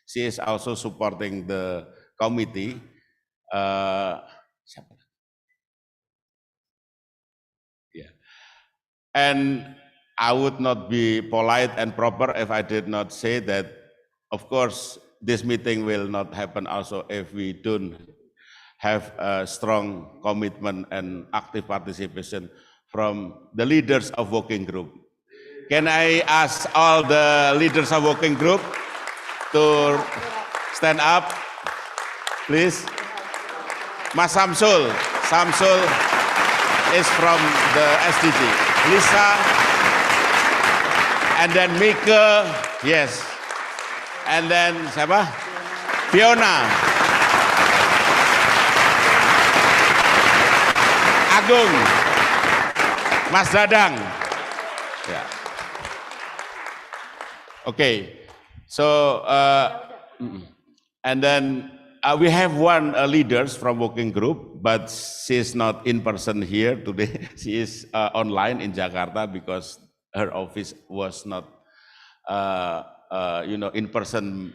she is also supporting the committee. Yeah. And I would not be polite and proper if I did not say that, of course, this meeting will not happen also if we don't have a strong commitment and active participation from the leaders of working group. Can I ask all the leaders of working group to stand up, please? Mas Samsul is from the SDG. Lisa, and then Mika, yes. And then siapa? Fiona. Agung. Mas Dadang. Yeah. Okay. So, and then we have one leaders from working group, but she is not in person here today. She is online in Jakarta because her office was not, in person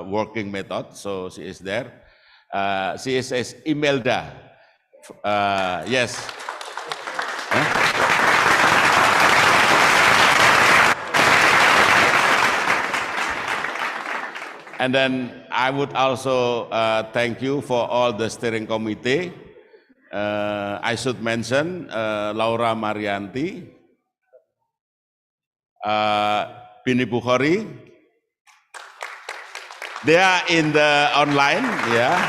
working method. So she is there. She is Imelda. Yes. Huh? And then I would also thank you for all the steering committee. I should mention Laura Marianti, Bini Bukhari. They are in the online, yeah.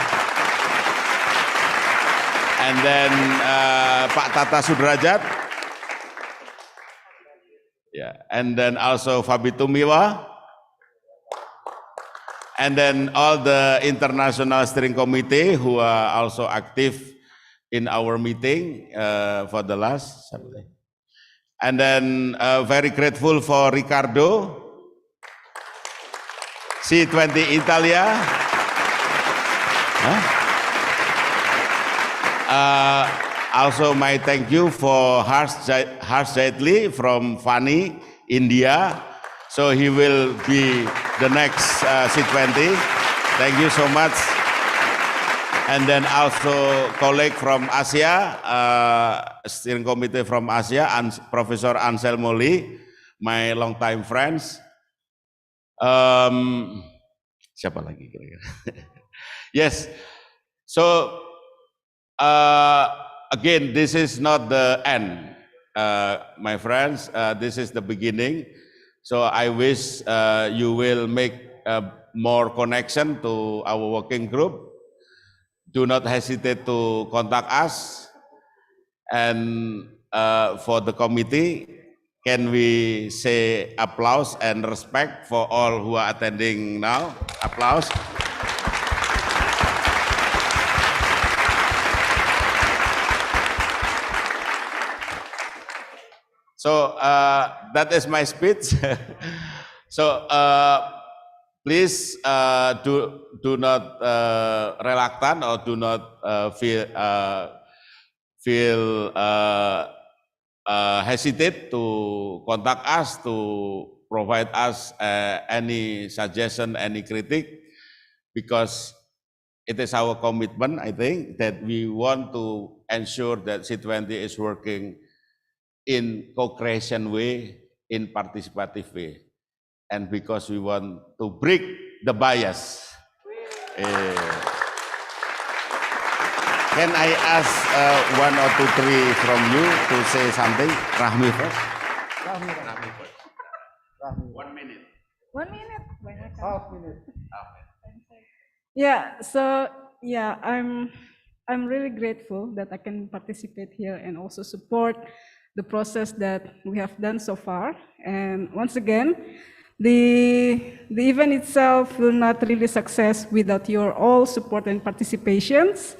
And then Pak Tata Sudrajat. Yeah. And then also Fabi Tumiwa. And then all the international steering committee who are also active in our meeting for the last Saturday. And then very grateful for Ricardo, C20 Italia. Also my thank you for Harsh Jaitli from Fani, India. So he will be the next C20. Thank you so much. And then also colleague from Asia, steering committee from Asia, and Professor Ansel Moli, my longtime friends. Siapa lagi kira-kira? Yes. So again, this is not the end, my friends. This is the beginning. So I wish you will make more connection to our working group. Do not hesitate to contact us. And for the committee, can we say applause and respect for all who are attending now? Applause. So that is my speech. So please do not reluctant or do not feel hesitate to contact us, to provide us any suggestion, any critique, because it is our commitment, I think, that we want to ensure that C20 is working in co-creation way, in participative way, and because we want to break the bias. Can I ask one or two, three from you to say something? Rahmi first. Rahmi first. 1 minute. 1 minute. Half minute. Yeah. So yeah, I'm really grateful that I can participate here and also support the process that we have done so far. And once again, the event itself will not really success without your all support and participations.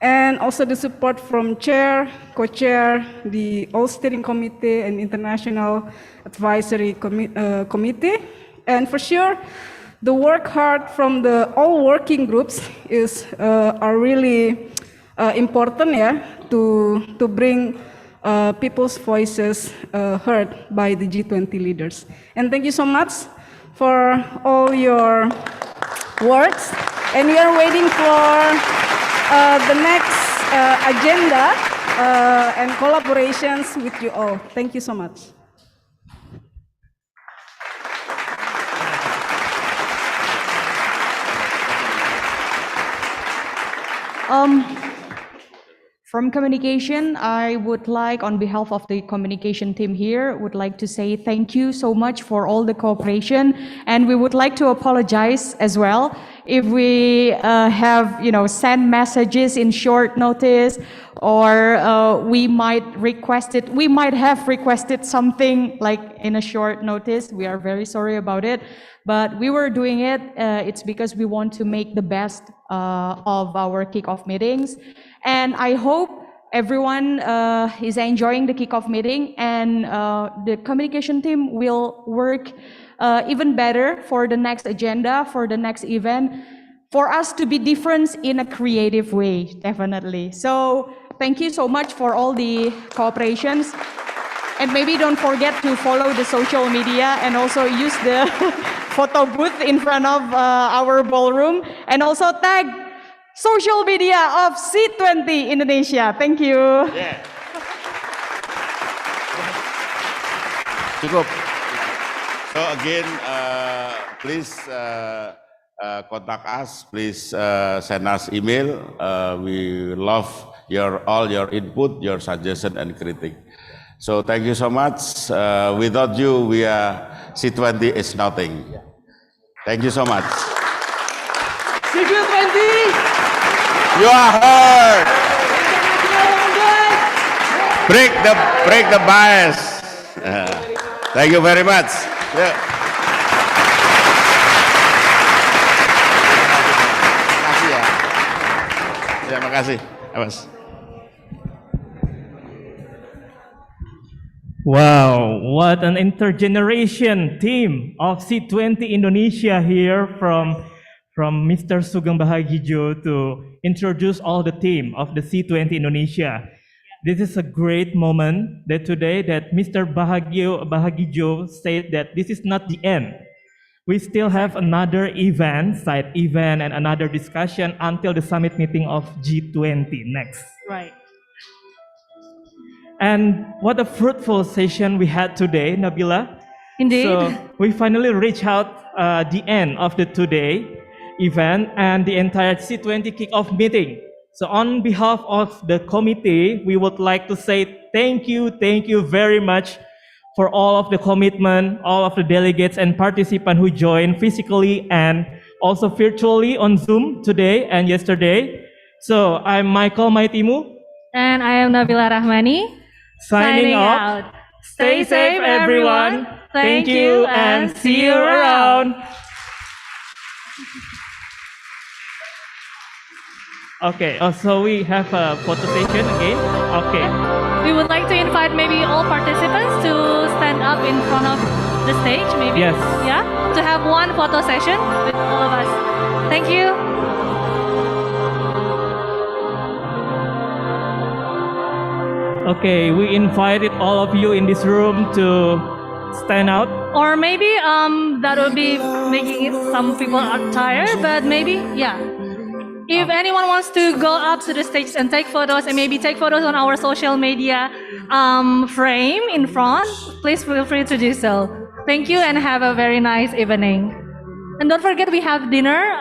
And also the support from chair, co-chair, the all steering committee and international advisory committee. And for sure, the work hard from the all working groups are really important, yeah, to bring people's voices heard by the G20 leaders. And thank you so much for all your words. And we are waiting for the next agenda and collaborations with you all. Thank you so much. From communication, I would like, on behalf of the communication team here, would like to say thank you so much for all the cooperation, and we would like to apologize as well if we have, sent messages in short notice, or we might have requested something like in a short notice. We are very sorry about it, but we were doing it. It's because we want to make the best of our kickoff meetings. And I hope everyone is enjoying the kickoff meeting, and the communication team will work even better for the next agenda, for the next event, for us to be different in a creative way, definitely. So thank you so much for all the cooperations. And maybe don't forget to follow the social media and also use the photo booth in front of our ballroom, and also tag social media of C20 Indonesia. Thank you. Yeah. Cukup. So again, please contact us. Please send us email. We love all your input, your suggestion and critique. So thank you so much. Without you, C20 is nothing. Thank you so much. C20. You are heard. Break the bias. Thank you very much. Yeah. Makasih ya. Ya, makasih. Awas. Wow, what an intergeneration team of C20 Indonesia here from Mr. Sugeng Bahagijo to introduce all the team of the C20 Indonesia. This is a great moment that today that Mr. Bahagijo said that this is not the end. We still have another event, side event, and another discussion until the summit meeting of G20 next. Right. And what a fruitful session we had today, Nabila. Indeed. So we finally reached out the end of the today event and the entire C20 kickoff meeting. So on behalf of the committee, we would like to say thank you very much for all of the commitment, all of the delegates and participants who joined physically and also virtually on Zoom today and yesterday. So I'm Michael Maitimu. And I am Nabila Rahmani. Signing out. Stay safe, everyone. Thank you and see you around. Okay, so we have a photo session again. Okay. We would like to invite maybe all participants to stand up in front of the stage, maybe. Yes. Yeah, to have one photo session with all of us. Thank you. Okay, we invited all of you in this room to stand out. Or maybe that would be making it some people are tired, but maybe, yeah. If anyone wants to go up to the stage and take photos, and maybe take photos on our social media frame in front, please feel free to do so. Thank you and have a very nice evening. And don't forget we have dinner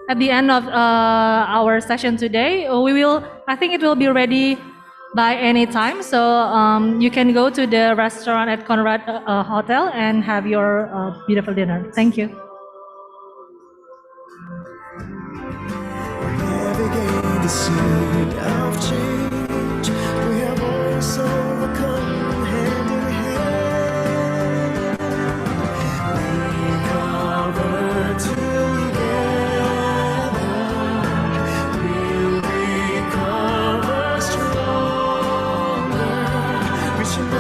at the end of our session today. I think it will be ready by any time. So you can go to the restaurant at Conrad Hotel and have your beautiful dinner. Thank you. Navigate the sea of change. We have always overcome hand in hand. We cover together. We'll recover stronger. Reaching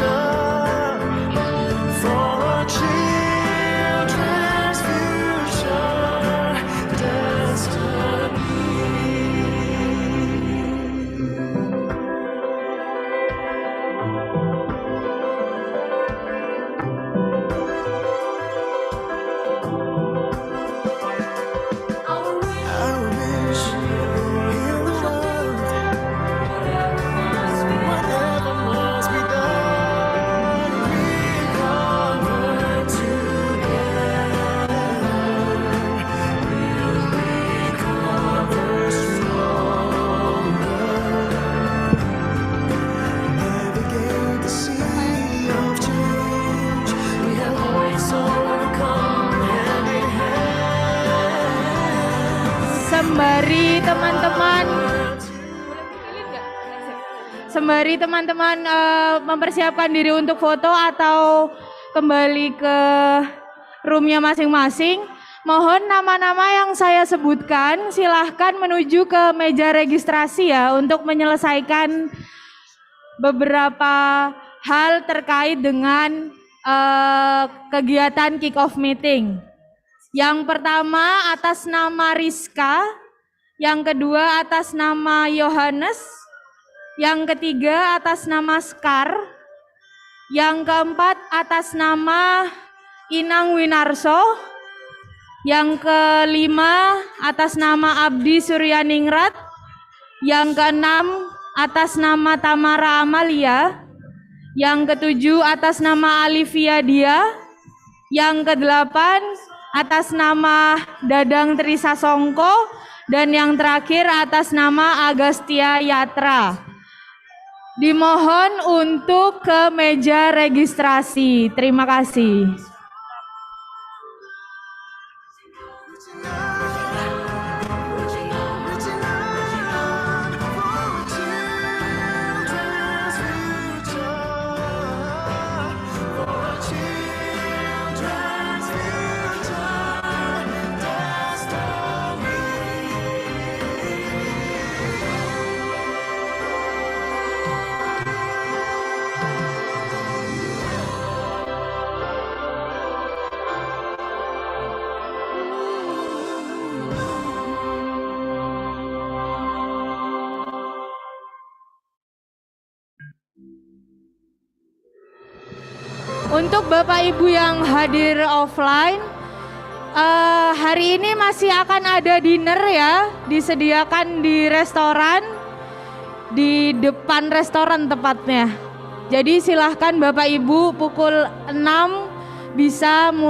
out for children's future destiny. sembari teman-teman mempersiapkan diri untuk foto atau kembali ke roomnya masing-masing, mohon nama-nama yang saya sebutkan silahkan menuju ke meja registrasi ya untuk menyelesaikan beberapa hal terkait dengan kegiatan kick-off meeting. Yang pertama atas nama Rizka, yang kedua atas nama Yohanes, yang ketiga atas nama Skar, yang keempat atas nama Inang Winarso, yang kelima atas nama Abdi Suryaningrat, yang keenam atas nama Tamara Amalia, yang ketujuh atas nama Alivia Dia, yang kedelapan atas nama Dadang Trisa Songko, dan yang terakhir atas nama Agastya Yatra. Dimohon untuk ke meja registrasi. Terima kasih. Untuk Bapak Ibu yang hadir offline, hari ini masih akan ada dinner ya, disediakan di restoran, di depan restoran tepatnya. Jadi silahkan Bapak Ibu pukul 6 bisa mulai